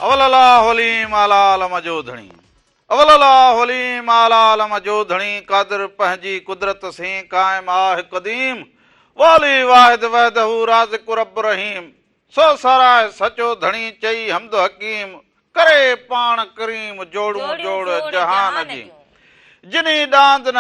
अवलला होली मालाल मजोधणी अवलला होली मालाल मजोधणी कादिर पंहिंजी कुदरत से कायम आह कदीम वाली वाहिद वहदहू राज़िक़ रब रहीम सो सराय सचो धणी चई हमद हकीम करे पाण करीम जोड़ू जोड़ जहान जी जिनी डांद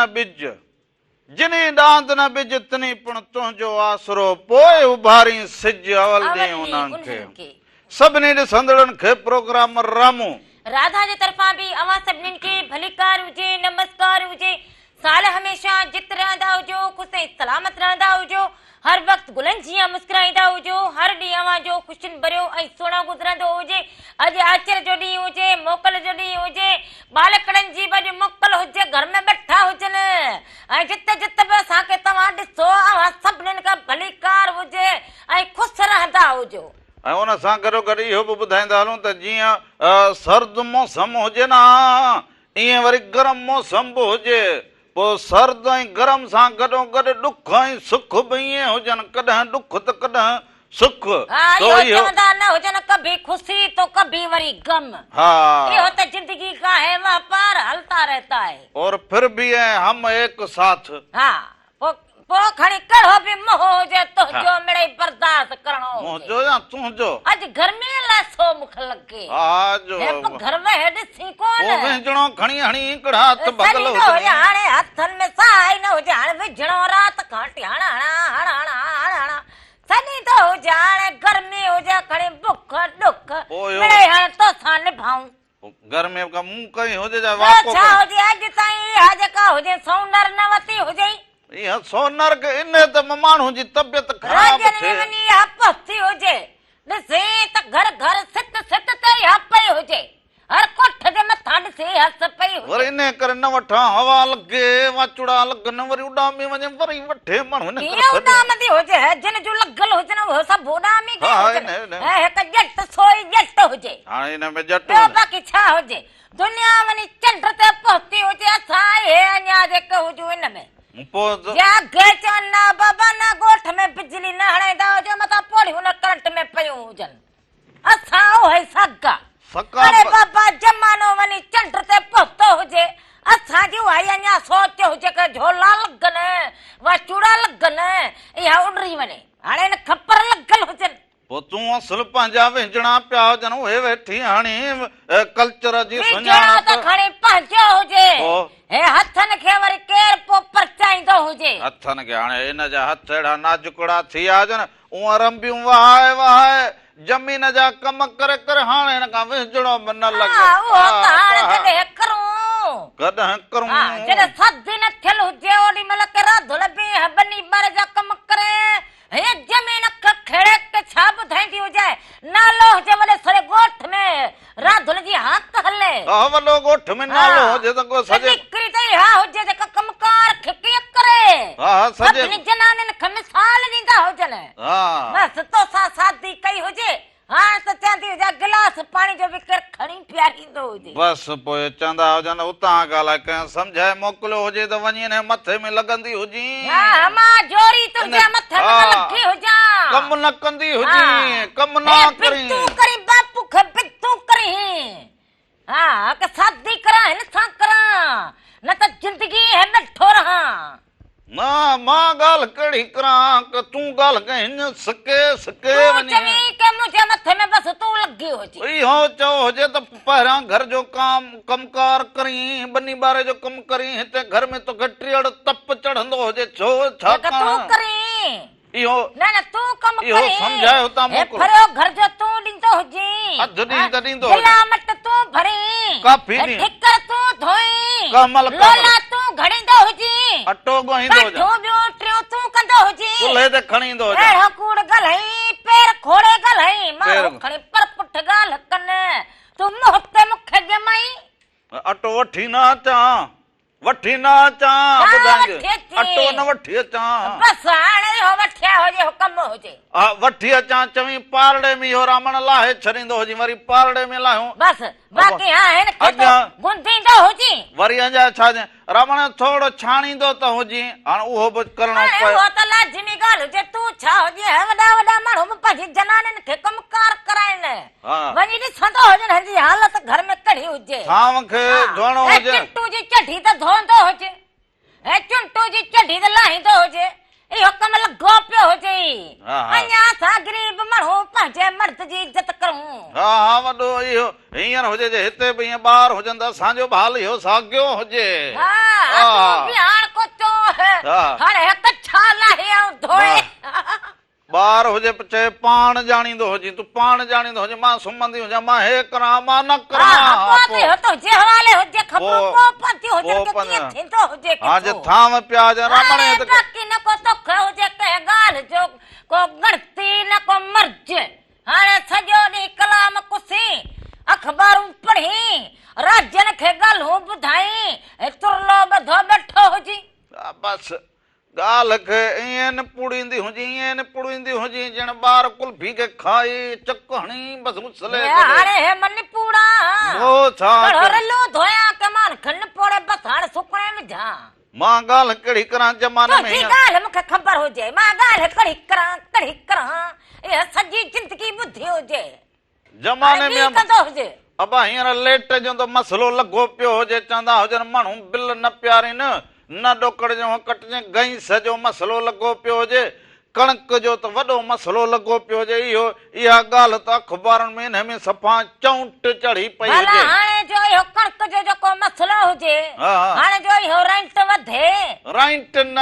न बिज तनी पण तुंहिंजो आसरो पोइ उभारी सिज अवल ॾे उन्हनि खे सभिनी ॾिसंदड़नि खे प्रोग्राम रामू राधा जे तरफा भी अवां सभिनीनि खे भलीकार हुजे नमस्कार हुजे साल हमेशा जित रहंदा हुजो ख़ुशि सलामत रहंदा हुजो हर वक्त गुलनि जियां मुस्कुराईंदा हुजो हर ॾींहुं अवां जो खुशियुनि भरियो ऐं सुहिणो गुज़रंदो हुजे अॼु आचर जो ॾींहुं हुजे मोकल जो ॾींहुं हुजे बालकड़नि जी बि अॼु मोकल हुजे घर में वेठा हुजनि ऐं जिते जिते बि असांखे तव्हां ॾिसो अवां सभिनीनि खां भलीकार हुजे ऐं ख़ुशि रहंदा हुजो ऐं उन सां गॾोगॾु इहो बि ॿुधाईंदा हलूं त जीअं सर्द मौसम हुजे न ईअं वरी गरम मौसम बि हुजे पोइ सर्द ऐं गरम सां गॾोगॾु ॾुख ऐं सुख बि ईअं हुजनि कॾहिं ॾुख त कॾहिं सुख चवंदा न हुजनि कभी खुशी तो कभी वरी गम इहो त जिंदगी का है व्यापार हलता रहता है और फिर भी है हम एक साथ पो खणी कढ़ो भी मोह हुजे तुंहिंजो मिड़ई बर्दाश्त करणो मुंहिंजो या तुंहिंजो अॼु गर्मी लाइ सो मुख लगे घर में हेॾ सी कोन विझणो खणी हणी कढ़ा त बगल हो हाणे हथनि में साई न हुजे हाणे विझणो रात खाटी हणा सनी तो हुजे हाणे गर्मी हुजे खणी बुख ॾुख मिड़ई हाणे तोसां निभाऊं गर्मी का मुंह कहीं हुजे जा वाको छा हुजे अॼु ताईं इहा जेका हुजे सोनर न वती हुजे इहा सोनर के इन त माण्हू जी तबियत ख़राब थिए वनी इहा पस्ती हुजे ॾिसे त घर घर सित सित ते इहा पई हुजे हर कोठ जे मथां ॾिसे हस पई हुजे वरी इन करे न वठां हवा लगे वाचुड़ा लगन वरी उॾामी वञे वरी वठे माण्हू इन करे उॾामंदी हुजे जिन जो लॻल हुजे न उहो सभु उॾामी गए ऐं हिकु ॼट सोई ॼट हुजे हाणे इन में ॼट बाक़ी छा हुजे दुनिया वञी चंड ते पहुती हुजे असां हे अञा जेके हुजूं इन में बाबा न गोठ में बिजली न हणाईंदा हुजो मथां पोड़ियूं न करंट में पयूं हुजनि असां उहे सगा अरे बाबा जमानो वञी चंड ते पहुतो हुजे असांजी उहा अञा सोच हुजे कि झोला लॻनि वा चूड़ा लॻनि इहा उॾरी वञे हाणे न खपर लॻल हुजनि पोइ तूं असुल पंहिंजा विझणा पिया हुजनि उहे वेठी हाणे कल्चर जी सुञाणप खणी पंहिंजो हुजे हे हथनि खे वरी केरु पोइ परचाईंदो हुजे हथनि खे हाणे हिन जा हथ अहिड़ा नाजुकड़ा थी विया हुजनि उहा रंबियूं वहाए वहाए ज़मीन जा कम करे करे हाणे हिन खां विझणो बि न लॻे कॾहिं करूं जॾहिं थधि न थियल हुजे ओॾी महिल के राधुल बि बनी ॿार जा कम करे हे ज़मीन खेड़े के छा ॿुधाईंदी हुजे नालो हुजे वॾे सॼे ॻोठ में राधुल जी हथ हले वॾो ॻोठ में नालो हुजे त को सॼे निकिरी त इहा हुजे जेका कमकार खे कीअं करे सॼे जनानियुनि खे मिसाल ॾींदा हुजनि बसि तोसां शादी कई हुजे हाणे त चवंदी हुजे गिलास पाणी जो बि केरु खणी पीआरींदो हुजे बसि पोइ चवंदा हुजनि उतां ॻाल्हाए कंहिं सम्झाए मोकिलियो हुजे त वञी हिन मथे में लॻंदी हुजी मां जोरी तुंहिंजे मथे में लॻी हुजां कम न कंदी हुजी कम न करी तूं करी बापू खे बितूं करी के शादी करां हिन सां करां न त जिंदगी है नठो रहां ना मां ॻाल्हि कहिड़ी करां कि तूं ॻाल्हि कहीं सके वञी के मुंहिंजे मथे में बसि तूं लॻी हुजे इहो चओ हुजे त पहिरियां घर जो कमकार करी बनी ॿारे जो कमु करी हिते घर में तोखे टीअड़ तप चढ़ंदो हुजे छो छा तूं करी इहो न तूं कमु इहो सम्झाए हुतां मोकिल घर जो तूं ॾींदो हुजे अधु ॾींहुं त ॾींदो गिलामट तूं भरी काफी ठिकर तूं धोई कमल लोला तूं घड़ींदो हुजे अटो ॻोहींदो हुजे ॿियो टियों तूं कंदो हुजे चुल्हे ते खणींदो हुजे अहिड़ो कूड़ ॻाल्हाई पेर खोड़े ॻाल्हाई माण्हू खणी पर पुठ ॻाल्हि कनि तूं मुंहं ते मूंखे ॼमाई अटो वठी न अचां वठी न अचां अटो न वठी अचां बसि हाणे इहो वठिया हुजे हुकम हुजे वठी अचां चवी पारड़े में इहो रामण लाहे छॾींदो हुजे वरी पारड़े में लाहियूं बसि बाक़ी हाणे गुंदींदो हुजे वरी अञा छा रावण थोड़ो छाणींदो त हुजे हाणे उहो बि करणो पए उहो त लाज़मी ॻाल्हि हुजे तूं छा हुजे वॾा वॾा माण्हू पंहिंजी जनानियुनि खे कमकार कराइनि हाँ। वञी ॾिसंदो हुजे हिनजी हालत घर में कहिड़ी हुजे। थांव खे धोइणो हे हुजे, चिंटू जी चढ़ी त धोईंदो हुजे, हे चिंटू जी चढ़ी त लाहींदो हुजे, इहो कम लॻो पियो हुजे। हा, हा। अञा असां गरीब माण्हू पंहिंजे मर्द जी इज़त करूं। हा हा वॾो इहो हींअर हुजे जे हिते बि ईअं ॿार हुजनि त असांजो बि हाल इहो साॻियो हुजे। हा तूं बि हाण को चो हाणे हिकु छा लाहे ऐं धोए। ॿार हुजे चए पाण ॼाणींदो हुजे, तूं पाण ॼाणींदो हुजे, मां सुम्हंदी हुजां, मां हे करां मां न करां। हा जे थांव पिया हुजनि रमणे त बाक़ी न को दुख हुजे कंहिं ॻाल्हि जो, को गणती न को मर्ज। हाणे सॼो ॾींहुं कलाम कुसी, अख़बारूं पढ़ी, राज्यनि खे ॻाल्हियूं ॿुधाई, तुरलो ॿधो वेठो हुजी। बसि ॻाल्हि खे ईअं निपुड़ींदी हुजी, ईअं निपुड़ींदी हुजी ॼण ॿार कुल्फी खे खाई चक हणी बसि उछले हाणे हे मन निपूड़ा वो छा रलो धोया के मान खन पोड़े बस हाणे सुकणे विझां। मां ॻाल्हि कहिड़ी करां जमाने में तुंहिंजी ॻाल्हि मूंखे ख़बर हुजे, मां ॻाल्हि कहिड़ी करां, इहा सॼी ज़िंदगी ॿुधी हुजे जमाने में कंदो हुजे। अबा हींअर लेट जो त मसलो लॻो पियो हुजे, चवंदा हुजनि माण्हू बिल न पियारीनि, न ॾोकड़ जो कटिजे, गैस जो मसलो लॻो पियो हुजे, कणक जो त वॾो मसलो लॻो पियो हुजे। इहो इहा ॻाल्हि त अख़बारुनि में हिन में सफ़ा चौंट चढ़ी पई हुजे। हाणे जो इहो कणक जो जेको मसलो हुजे, हाणे जो इहो रेंट वधे, रेंट न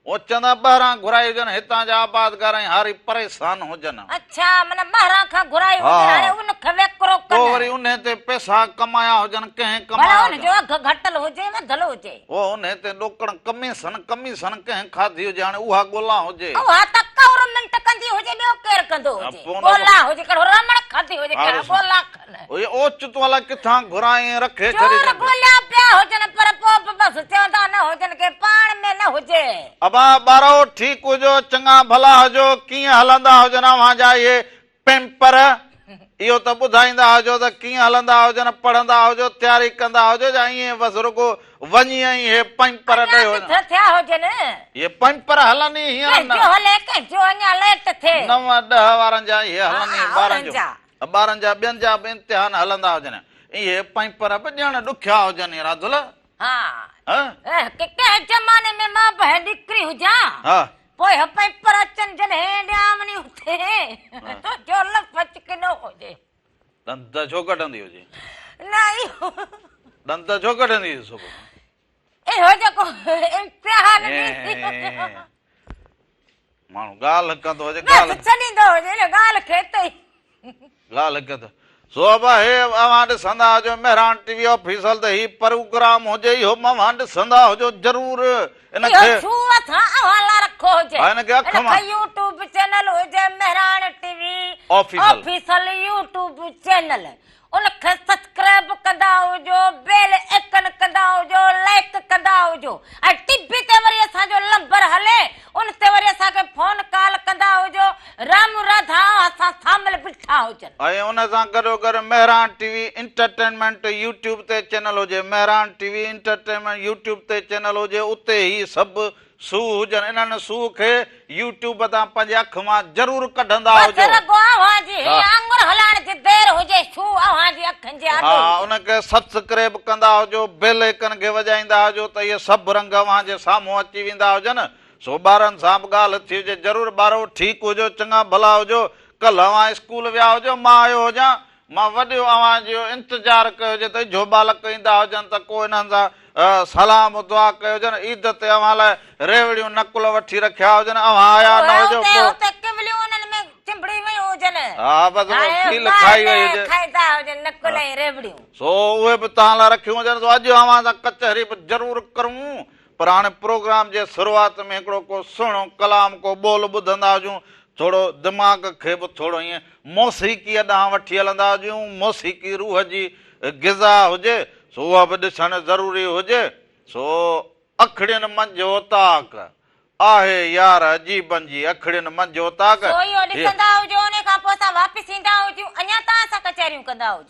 वो चवंदा ॿाहिरां घुराई हुजनि, हितां जा आबादगार हारी परेशान हुजनि। अच्छा मन ॿाहिरां खां घुराई हुजे, हाणे उनखे वेकरो पोइ वरी उन ते पैसा कमाया हुजनि, कंहिं कमाया हुनजो अघु घटल हुजे वधल हुजे, वो उन ते ॾोकड़ कमीशन कंहिं खाधी हुजे, हाणे उहा ॻोल्हा हुजे, उहा त गवर्नमेंट कंदी हुजे, ॿियो केरु कंदो हुजे, ॻोल्हा हुजे, कहिड़ो रमण खाधी हुजे, ॻोल्हा ओए ओचितो वाला किथां घुराए रखे छॾी ॻोल्हा पिया हुजनि, पर पोइ बसि चवंदा न हुजनि के पाण में न हुजे। अबा ॿारो ठीकु हुजो, चङा भला हुजो, कीअं हलंदा हुजनि अव्हांजा इहे पेम्पर, इहो त ॿुधाईंदा हुजो त कीअं हलंदा हुजनि, पढ़ंदा हुजो, तयारी कंदा हुजो, या ईअं बसि रुॻो वञी ऐं इहे पेम्पर ॾे थिया हुजनि, इहे पेम्पर हलनि हींअर हले कंहिंजो अञा लेट थिए, 9-10 वारनि जा इहे हलनि ॿारनि जा ॿियनि जा बि इम्तिहान हलंदा हुजनि, इहे पेम्पर बि ॼण ॾुखिया हुजनि राधुल। कंहिं ज़माने में मां बि निकिरी हुजां, पोइ पेपर अचनि जॾहिं ॾियावनी हुते जो लफ़च के न हुजे, दंद छो कढंदी हुजे, न दंद छो कढंदी सुबुह, इहो जेको इम्तिहान माण्हू ॻाल्हि कंदो हुजे, ॻाल्हि छॾींदो हुजे, ॻाल्हि खे ॻाल्हि कंदो सो अबा हे अव्हां ॾिसंदा हुजो मेहरान टीवी ऑफिसल त ही प्रोग्राम हुजे, इहो अव्हां ॾिसंदा हुजो ज़रूर, इनखे रखो हुजे, हिनखे अख मां यूट्यूब चैनल हुजे Mehran TV official YouTube channel, उनखे सब्सक्राइब कंदा हुजो, बेल आइकन कंदा हुजो, लाइक कंदा हुजो, ऐं टीवी ते वरी असांजो नंबर हले, उन ते वरी असांखे फोन कॉल कंदा हुजो, राम राधा असां सामल बीठा हुजनि, ऐं उन सां गॾोगॾु मेहरान टीवी इंटरटेनमेंट यूट्यूब ते चैनल हुजे, मेहरान टीवी इंटरटेनमेंट यूट्यूब ते चैनल हुजे, उते ई सभु सू हुजनि, इन्हनि सू खे यूट्यूब तां पंहिंजे अख मां ज़रूर कढंदा हुजो, उनखे सब्सक्राइब कंदा हुजो, बेल आइकन खे वॼाईंदा हुजो त इहे सभु रंग अव्हां जे साम्हूं अची वेंदा हुजनि। सो ॿारनि सां बि ॻाल्हि थी हुजे, ज़रूर ॿारो ठीकु हुजो, चङा भला हुजो, कल्ह अव्हां स्कूल विया हुजो, मां आयो हुजां, मां वॾो अव्हां जो इंतज़ारु कयो हुजे त जो बालक ईंदा हुजनि त को इन्हनि सां सलाम दुआ कयो हुजनि, ईद ते अव्हां लाइ रेवड़ियूं नकुल वठी रखिया हुजनि, अव्हां आया न हुजो, हा बसि खील खाई वई हुजे, सो उहे बि तव्हां लाइ रखियूं हुजनि, सो अॼु अव्हां सां कचहरी बि ज़रूर करूं, पर हाणे प्रोग्राम जे शुरूआत में हिकिड़ो को सुहिणो कलाम को ॿोल ॿुधंदा हुजूं, थोरो दिमाग़ खे बि थोरो ईअं मौसीक़ीअ ॾांहुं वठी हलंदा हुजूं, मौसीक़ी रूह जी ग़िज़ा हुजे, सो उहा बि ॾिसणु ज़रूरी हुजे। सो अखड़ियुनि मंझि ताक आहे यार अजीबन जी, अखड़ियुनि मंझि ताक ॾिसंदा हुजो, उन खां पोइ असां वापसि ईंदा हुजूं, अञा तव्हां सां कचहरियूं कंदा हुजो।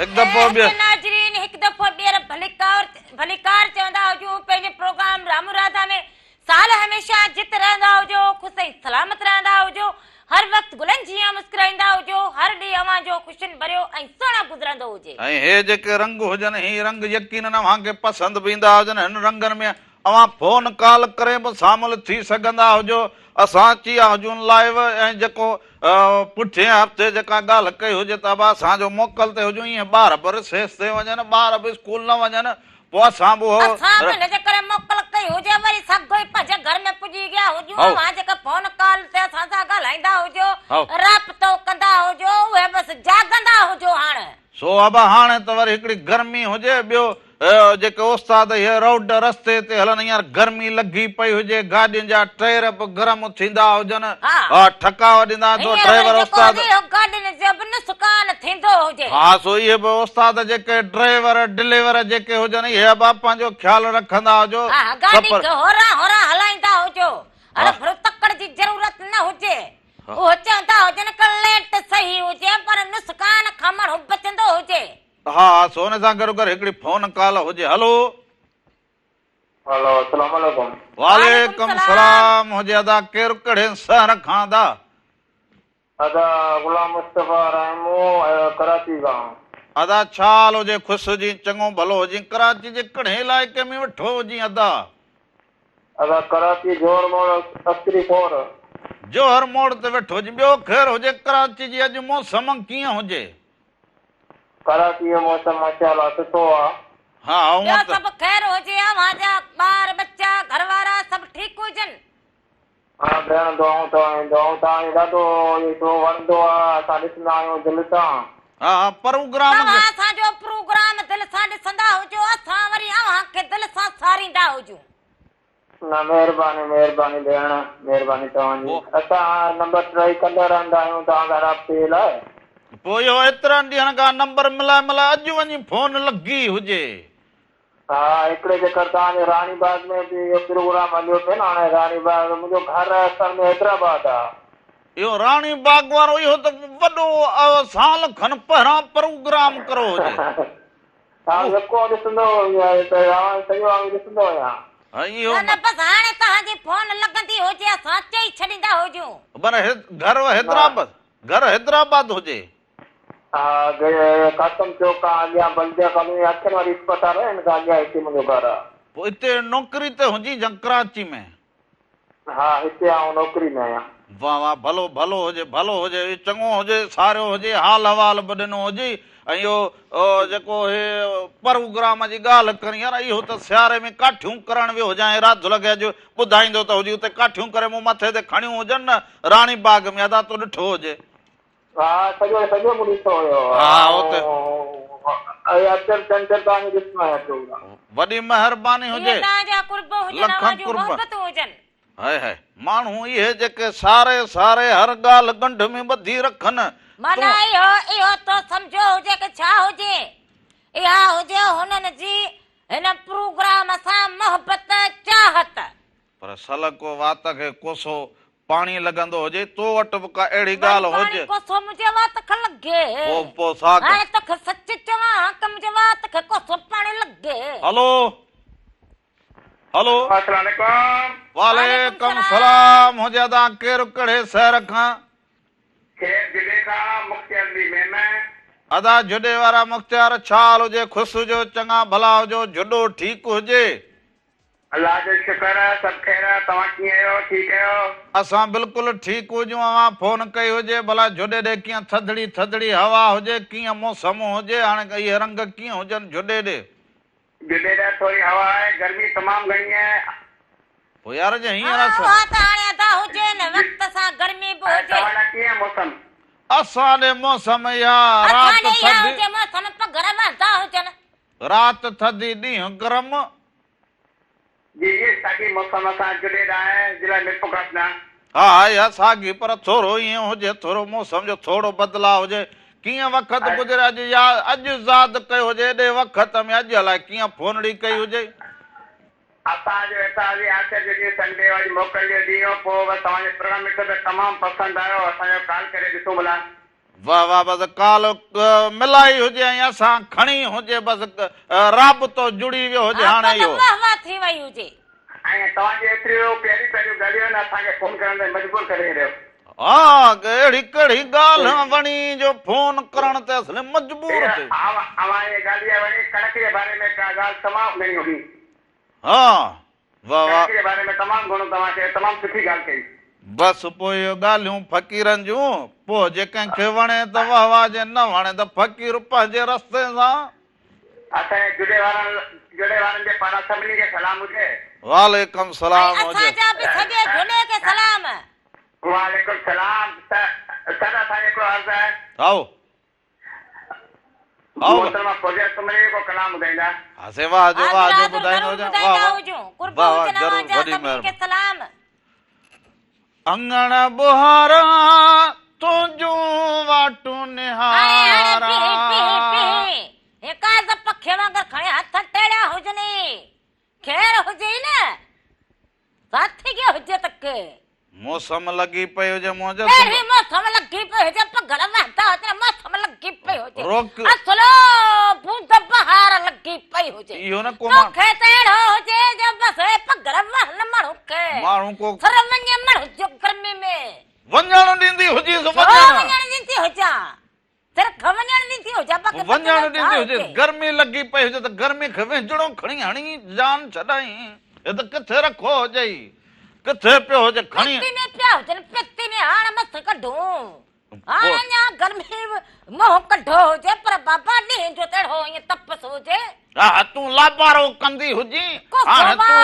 एक दफ़ो ॿियो नाज़रीन हिकु दफ़ो ॿीहर भलीकार चवंदा हुजो पंहिंजे प्रोग्राम रामू राधा में साल हमेशा जित रहंदा हुजो ख़ुशि ऐं सलामत रहंदा हुजो हर वक़्तु गुलनि जीअं मुस्कुराईंदा हुजो हर ॾींहुं अव्हां जो ख़ुशियुनि भरियो ऐं सुहिणो गुज़रंदो हुजे ऐं हे जेके रंग हुजनि ही रंग यकीनन अव्हांखे पसंदि बि ईंदा हुजनि हिन रंगनि में अव्हां फोन कॉल करे बि शामिल थी सघंदा हुजो असां अची विया हुजूं लाइव ऐं जेको पुठिएं हफ़्ते जेका ॻाल्हि कई हुजे त असांजो मोकल ते हुजूं ईअं ॿार बि रिसेस ते वञनि ॿार बि स्कूल न वञनि पोइ असां बि हिनजे करे मोकल कई हुजे वरी सभु ई पंहिंजे घर में पुॼी गया हुजूं अव्हां जेका फोन कॉल ते असां सां ॻाल्हाईंदा हुजो राब्तो कंदा हुजो उहे बसि जाॻंदा हुजो हाणे सो अब हाणे त वरी हिकिड़ी गर्मी हुजे ॿियो जेके उस्ताद हीअ रोड रस्ते ते हलनि हींअर गर्मी लॻी पई हुजे गाॾियुनि जा टायर बि गरम थींदा हुजनि ठकाव ॾींदा तो ड्राइवर उस्ताद गाॾियुनि जो बि नुक़सान थींदो हुजे हा सो इहे बि उस्ताद जेके ड्राइवर डिलीवर जेके हुजनि इहे बि पंहिंजो ख़्यालु रखंदा हुजो गाॾी होरा होरा हलाईंदा हुजो हाणे तकड़ जी ज़रूरत न हुजे उहो चवंदा हुजनि कि लेट सही हुजे पर नुक़सान खमण बचंदो हुजे हा सो हुन सां गॾु गॾु हिकिड़ी फोन कॉल हुजे हेलो हेलो अस्सलाम वालेकुम वालेकुम सलाम हुजे अदा केरु कहिड़े शहर खां दा अदा गुलाम मुस्तफा रहमू कराची गांव अदा छा हाल हुजे ख़ुशि हुजी चङो भलो हुजी कराची जे कहिड़े इलाइक़े में वेठो हुजी अदा अदा कराची जोहर मोड़ अस्करी फोर जोहर मोड़ ते वेठो हुजी ॿियो ख़ैर हुजे कराची जी अॼु मौसम कीअं हुजे कराची जो मौसम माशाअल्लाह सुठो आहे हा ॿियो सभु ख़ैर हुजे अव्हांजा ॿार बच्चा घरवारा सभु ठीकु हुजनि हा भेण दुआऊं तव्हांजी ॾाढो सुठो वणंदो आहे असां ॾिसंदा आहियूं दिलि सां हा प्रोग्राम तव्हां असांजो प्रोग्राम दिलि सां ॾिसंदा हुजो असां वरी अव्हांखे दिलि सां सारींदा हुजूं न महिरबानी महिरबानी भेण महिरबानी तव्हांजी असां नंबर ट्राई कंदा रहंदा आहियूं तव्हांखां राब्ते लाइ पोइ इहो एतिरनि ॾींहंनि खां नंबर मिलाए अॼु वञी फोन लॻी हुजे हा हिकिड़े चकर तव्हांजे रानी बाग में बि इहो प्रोग्राम हलियो पियो न हाणे रानी बाग मुंहिंजो घर असल में हैदराबाद आहे इहो रानी बाग वारो इहो त वॾो साल खनि पहिरां प्रोग्राम करो हुजे हा यको ॾिसंदो सॼो ॾिसंदो आहियां न बसि हाणे तव्हांजी फोन लॻंदी हुजे असां चई छॾींदा हुजूं पर घर हैदराबाद हुजे हा कासम चौक खां अॻियां बल्दिया कॉलोनी अखियुनि वारी अस्पताल आहे हिन खां अॻियां हिते मुंहिंजो घर आहे पोइ हिते नौकिरी ते हुजी कराची में हा हिते आउं नौकिरी में आहियां वाह वाह भलो हुजे चङो हुजे सारियो हुजे हाल अहवाल बि ॾिनो हुजे ऐं इहो जेको हे प्रोग्राम जी ॻाल्हि करी यार इहो त सियारे में काठियूं करण वियो हुजां राति लॻे अॼु ॿुधाईंदो त हुजे उते काठियूं करे मूं मथे ते खणियूं हुजनि न रानी बाग में अदा तो ॾिठो हुजे हा सॼो मूं ॾिठो हुयो वॾी महिरबानी हुजे लखनि कुर्ब हाय हाय माण्हू इहे जेके सारे हर ॻाल्हि गंढ में ॿधी रखनि माना इहो तो सम्झो हुजे कि छा हुजे इहा हुजे हुननि जी हिन प्रोग्राम सां मोहबत चाहत पर सलको वात खे कोसो पाणी लॻंदो हुजे तो वटि बि का अहिड़ी ॻाल्हि हुजे कोसो मुंहिंजे वात खे लॻे पोइ छा हाणे तोखे सच चवां कि मुंहिंजे वात खे कोसो पाणी लॻे हेलो वालेकुम सलाम हुजे अदा केरु कहिड़े शहर खां अदा जुॾे वारा मुख़्तियार छा हाल हुजे ख़ुशि हुजो चङा भला हुजो जुॾो ठीकु हुजे अल्लाह जो शुक्र आहे सभु ख़ैर आहे तव्हां कीअं आहियो ठीकु आहियो असां बिल्कुलु ठीकु हुजूं अवां फोन कई हुजे भला जुॾे ॾे कीअं थधड़ी हवा हुजे कीअं मौसम हुजे हाणे इहे रंग कीअं हुजनि जुॾे ॾे जुॾे ॾे थोरी हवा आहे गर्मी तमामु घणी आहे पोइ यार जे हींअर हुजे न वक़्त सां गर्मी बि हुजे कीअं मौसम असांजे मौसम यार राति थधी ॾींहुं गरम जी साॻी मौसम असां जुॾे आहे जिला मिरपुर हा साॻी पर थोरो ईअं हुजे थोरो मौसम जो थोरो बदिलाव हुजे कीअं वक़्तु गुज़रे अॼु यादि कयो हुजे एॾे वक़्त में अॼु अलाए कीअं फोनड़ी कई हुजे असांजो संडे वारी मोकल जो ॾींहुं पोइ तव्हांजो प्रोग्राम तमामु पसंदि आयो असांजो कॉल करे ॾिसो भला वाह वाह बस काल मिलाई हुजे ऐं असां खणी हुजे बस राबतो जुड़ी वियो हुजे हाणे इहो वाह वाह थी वई हुजे ऐं तव्हांजी एतिरियूं पहिरीं पहिरियूं ॻाल्हियूं आहिनि असांखे फोन करण ते मजबूर करे रहियो हा अहिड़ी कहिड़ी ॻाल्हि वणी जो फोन करण ते असले मजबूर थिए अवां ये ॻाल्हि वणी कणक जे बारे में का ॻाल्हि तमामु घणी हुई हा वाह वाह कणक जे बारे में तमामु घणो तव्हांखे तमामु सुठी ॻाल्हि कई बस पोइ इहो ॻाल्हियूं फ़क़ीरनि जूं पोइ जे कंहिंखे वणे त वाह वाह जे न वणे त फ़क़ीर पंहिंजे रस्ते सां असांजे जुड़े वारनि जे पारां सभिनी खे सलाम हुजे वालेकुम सलाम हुजे असांजा बि सॼे जुड़े खे सलाम वालेकुम सलाम सर असांखे हिकिड़ो अर्ज़ु आहे आओ आओ मोहतरमा फौजिया तुमरे को कलाम ॿुधाईंदा हा सेवा जो ॿुधाईंदो हुजां वाह वाह कुर्ब वाह वाह हुजनि ज़रूरु अवांजा वॾी सभिनी खे महिरबानी सलाम अंगण बुहारा तुंहिंजूं वाटूं निहारा हिका ज पखे वांगर खणे हथ टेड़िया हुजनि खेर हुजे न साथी के हुजे तक मौसम लगी पई हुजे मुंहिंजो एही मौसम लगी पई हुजे पगड़ वहता हुजे मौसम लगी पई हुजे रोक असलो बूंद बहार लगी पई हुजे इहो न को तोखे तेड़ो हुजे जो बस पगड़ वहन माण्हू खे माण्हू को सर वञे माण्हू जो गर्मी में वञण ॾींदी हुजे वञण ॾींदी हुजां सिर्फ वञण ॾींदी हुजां बाक़ी वञण ॾींदी हुजे गर्मी लगी पई हुजे त गर्मी खे विझड़ो खणी हणी जान छॾाई हे त किथे रखो हुजे किथे पियो हुजे खणी पेटी में पिया हुजनि पेटी में हाणे मस कढूं हाणे अञा गर्मी मोह कढो हुजे पर बाबा ॾींहं जो तेड़ो ईअं तपस हुजे हा तूं लाबारो कंदी हुजी कोसो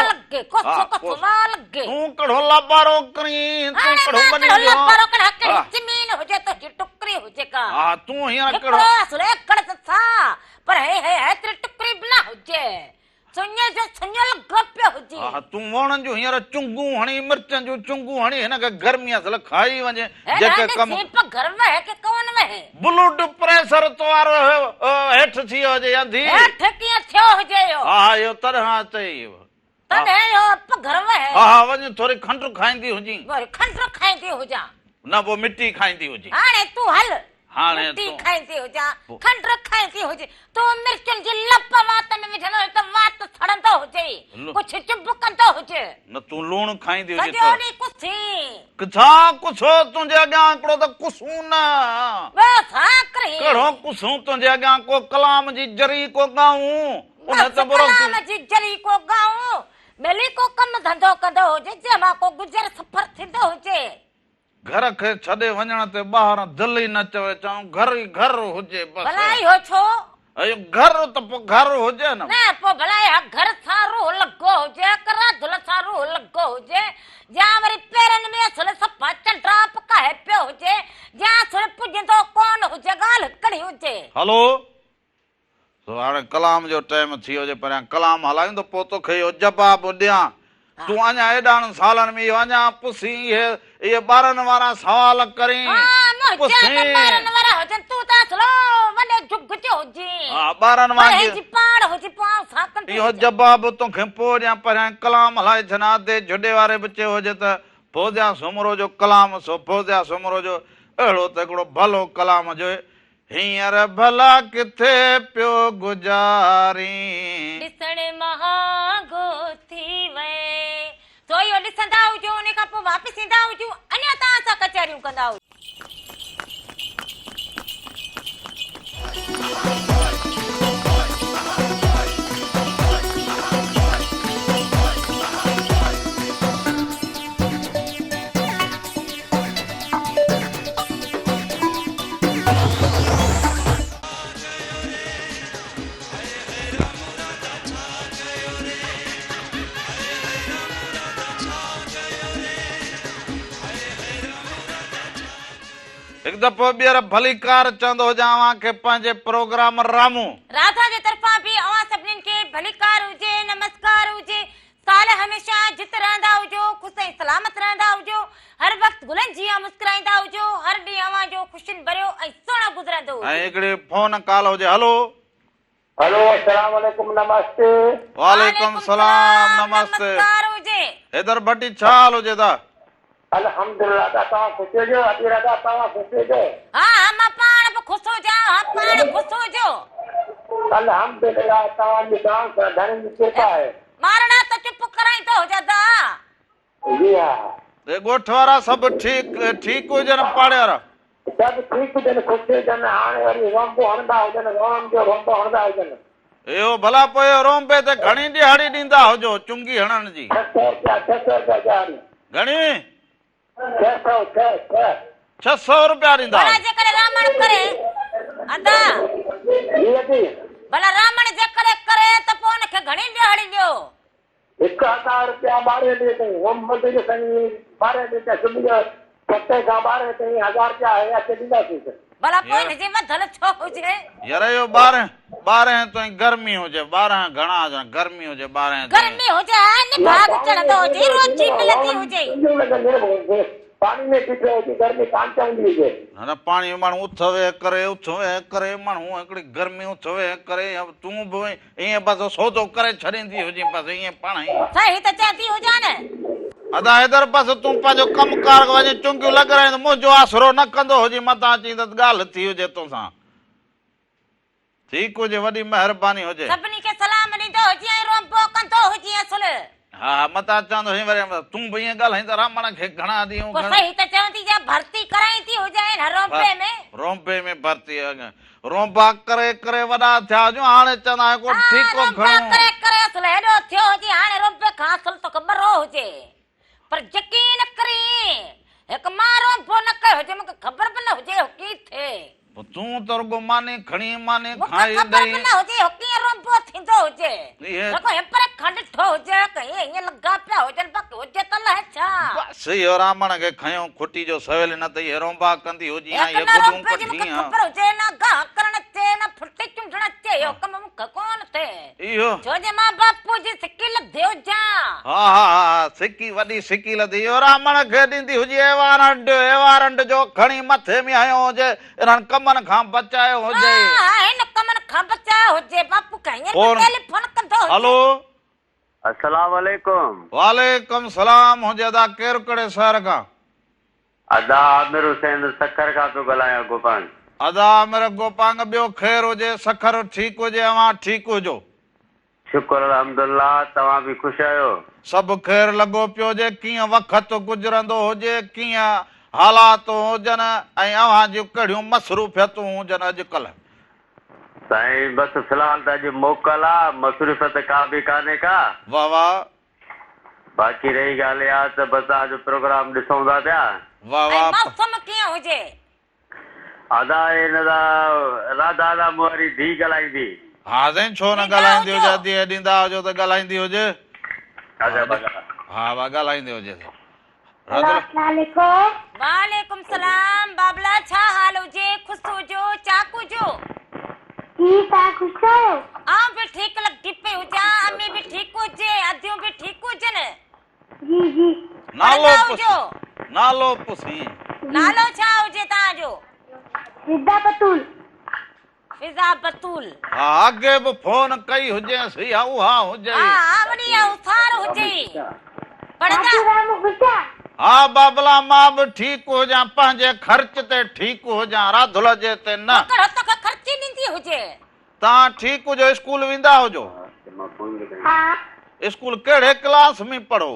लगे कोसो लगे तूं कड़ो लाबारो करी तूं कड़ो बनी जो लाबारो कड़ा कड़ी जमीन हुजे तो जी टुकरी हुजे का हा तूं हींअर कड़ो असले कड़ था पर हे एतरी टुकरी बिना हुजे सुन्य जो सुन्य लॻो पियो हुजे हा तूं वणनि जूं हींअर चुंगू हणी मिर्चनि जूं चुंगू हणी हिनखे गर्मी असल खाई वञे जेके कम घर में के कौन में ब्लड प्रेशर तवारो हेठि थी वियो हुजे अंधी हेठि कीअं थियो हुजे यो हा इहो तरह चई तॾहिं यो घर में हा वञ थोरी खंड खाईंदी हुजी वरी खंड खाईंदी हुजां न पोइ मिटी खाईंदी हुजी हाणे तूं हल हाणे मिटी तूं खाईंदी हुजां खंड खाईंदी हुजे तूं मिर्चनि जी लप वात में विझंदो त वात सड़ंदो हुजे कुझु चुभ कंदो हुजे न तूं लूण खाईंदी हुजे सॼो ॾींहुं कुसी किथां कुछो तुंहिंजे अॻियां हिकिड़ो त कुसूं न ॿियो छा करी कहिड़ो कुसूं तुंहिंजे अॻियां को कलाम जी जरी को ॻाऊं उन त बुरो कलाम जी जरी को ॻाऊं ॿेली को कम धंधो कंदो हुजे जंहिंमां को गुज़र सफ़र थींदो हुजे घर खे छॾे वञण ते ॿाहिरि दिलि ई न चवे चऊं घर ई घर हुजे बसि भला इहो छो अयो घर त पोइ घर हुजे न न पोइ भला इहा घर सां रूह लॻो हुजे करा दिल सां रूह लॻो हुजे या वरी पेरनि में असुल सफ़ा चंडा पकाए पियो हुजे या असुल पुॼंदो कोन हुजे ॻाल्हि हिकिड़ी हुजे हलो तो हाणे कलाम जो टाइम थी हुजे परियां कलाम हलायूं त पोइ तोखे इहो जवाबु ॾियां तूं अञा एॾाणनि सालनि में इहो अञा पुसी इहे ॿारनि वारा सवाल करी ॿारनि वारा हुजनि तूं त असुलो वॾे जुग जो हुजे हा ॿारनि वांगुरु पाण हुजे पाण सां इहो जवाबु तोखे पोइ ॾियां परियां कलाम हलाए छॾां दे जुॾे वारे बि चयो हुजे त फौजिया सुमरो जो कलाम सो फौजिया सुमरो जो अहिड़ो त हिकिड़ो भलो कलाम जो हींअर भला किथे पियो गुज़ारी ॾिसण महागो थी वए तो इहो ॾिसंदा हुजो उन खां पोइ वापसि ईंदा हुजो अञा तव्हां सां कचहरियूं कंदा हुजो हिकु दफ़ो ॿीहर भली कार चवंदो हुजां अव्हां खे पंहिंजे प्रोग्राम रामू राधा जे तरफ़ां बि अव्हां सभिनीनि खे भली कार हुजे नमस्कार हुजे साल हमेशा जित रहंदा हुजो ख़ुशि ऐं सलामत रहंदा हुजो हर वक़्तु गुलनि जीअं मुस्कुराईंदा हुजो हर ॾींहुं अव्हां जो ख़ुशियुनि भरियो ऐं सुहिणो गुज़रंदो ऐं हिकिड़ी फोन कॉल हुजे हलो हेलो अस्सलाम वालेकुम नमस्ते वालेकुम सलाम नमस्ते नमस्कार हुजे हैदर भट्टी छा हाल हुजे ता अल्हम्दुलिल्लाह तव्हां ख़ुशि हुजो अॼु राधा तव्हां ख़ुशि हुजो हा मां पाण बि ख़ुशि हुजां हा पाण ख़ुशि हुजो अल्हम्दुलिल्लाह तव्हांजी तव्हां सां घणी जी कृपा आहे मारणा त चुप कराईंदो हुजंदा जी हा ॻोठ वारा सभु ठीक हुजनि पाड़े वारा सभु ठीकु हुजनि ख़ुशि हुजनि हाणे वरी रोंबो हणंदा हुजनि रोम जो रोंबो हणंदा हुजनि इहो भला पोइ रोंबे ते घणी ॾियारी ॾींदा हुजो चुंगी हणण जी 600 रुपया ॾियारी घणी 600 600 रुपया ॾींदा भला जेकॾहिं रामण करे अदा भला रामण जेकॾहिं करे त पोइ हुनखे घणी ॾियारी ॾियो 1000 रुपया 12 ॾींहं ताईं होम मंदिर जो साईं 12 ॾींहं ताईं सुबुह जो 7 खां 12 ताईं 1000 रुपया हयात ॾींदासीं भला पोइ हिनजे वधल छो हुजे यार इहो 12 ताईं गर्मी हुजे 12 घणा हुजनि गर्मी हुजे 12 गर्मी हुजे निभाग चढ़ंदो हुजे रोटी मिलंदी हुजे पानी में पिटो हुजे गर्मी कान चवंदी हुजे न पाणी माण्हू उथवे करे माण्हू हिकिड़ी गर्मी उथवे करे तूं बि ईअं बसि सौदो करे छॾींदी हुजे बसि ईअं पाण ई सही त चवंदी हुजां न अदा इधर बसि तूं पंहिंजो कमकार वञी चुंगियूं लॻाराईंदो मुंहिंजो आसरो न कंदो हुजे मथां अची त ॻाल्हि थी हुजे तोसां ठीकु हुजे वॾी महिरबानी हुजे सभिनी खे सलाम ॾींदो हुजे ऐं रोंबो कंदो हुजे असुल हा मथां चवंदो वरी तूं बि ईअं ॻाल्हाईंदा रामण खे घणा ॾींहं सही त चवंदी जा भर्ती कराईंदी हुजे न रोंबे में भर्ती रोंबा करे वॾा थिया जो हाणे चवंदा को ठीकु करे असुल हेॾो थियो हुजे हाणे रोंबे खां असुल तो ख़बर हुजे पर यकीन करी हिकु मां रोंबो न कयो हुजे मूंखे ख़बर बि न हुजे की थे तूं त रुगो माने खणी माने खाई ॾेई न हुजे कीअं रोंबो थींदो हुजे देखो हे पर खंड ठो हुजे कहीं ईअं लॻा पिया हुजनि बाक़ी हुजे त लहे छा बसि इहो रामण खे खयो खुटी जो सवेल न त इहे रोंबा कंदी हुजे या इहे गुडूं कढी ख़बर हुजे न गाह करण अचे न फुटे चुंडण अचे इहो कम मूंखे कोन थिए इहो छो जे मां बापू जी सिकी लधे हुजां हा सिकी वॾी सिकी लधी इहो रामण खे ॾींदी हुजे एवारंड जो खणी मथे में हयो हुजे इन्हनि कमनि खां बचायो हुजे हिन कमनि खां बचायो हुजे बापू टेलीफोन कंदो हेलो अस्सलाम वालेकुम वालेकुम सलाम हुजे अदा केरु कहिड़े शहर खां अदा आमिर हुसैन सखर खां पियो ॻाल्हायां गोपांग अदा आमिर गोपांग ॿियो ख़ैरु हुजे सखर ठीकु हुजे अवां ठीकु हुजो शुक्र अल्हम्दुलिल्लाह तव्हां बि ख़ुशि आहियो सभु ख़ैरु लॻो पियो हुजे कीअं वक़्त गुज़रंदो हुजे कीअं हालात हुजनि ऐं अव्हां जूं कहिड़ियूं मसरूफ़ियतूं हुजनि अॼुकल्ह साईं बसि फ़िलहाल त अॼु मोकल आहे मसरूफ़ियत का बि कान्हे का वाह वाह बाक़ी रही ॻाल्हि इहा त बसि तव्हांजो प्रोग्राम ॾिसूं था पिया वाह वाह मौसम कीअं हुजे अदा हिन राधा मूं वारी धीउ ॻाल्हाईंदी हा साईं छो न ॻाल्हाईंदी हुजे धीअ ॾींदा हुजो त ॻाल्हाईंदी हुजे हा वाह ॻाल्हाईंदी हुजे वालेकुम सलाम बाबला छा हाल हुजे ख़ुशि हुजो चाकू जो ठीक है खुश हो आऊं भी ठीक लगी पे हुजा अम्मी भी ठीक हुजे आदियूं भी ठीक हुजन जी जी नालो पुसी नालो छा हुजे ताजो फिजा बतूल हा अगे भी फोन कई हुजे सही हा हुजे हा वडी उथार हुजे पढ़दा हा बाबला मां भी ठीक हो जा पंहिंजे खर्च ते ठीक हो जा राधुल जे ते न खर्ची नींदी हुजे तव्हां ठीक हुजो स्कूल वेंदा हुजो हाँ स्कूल केड़े क्लास में पढ़ो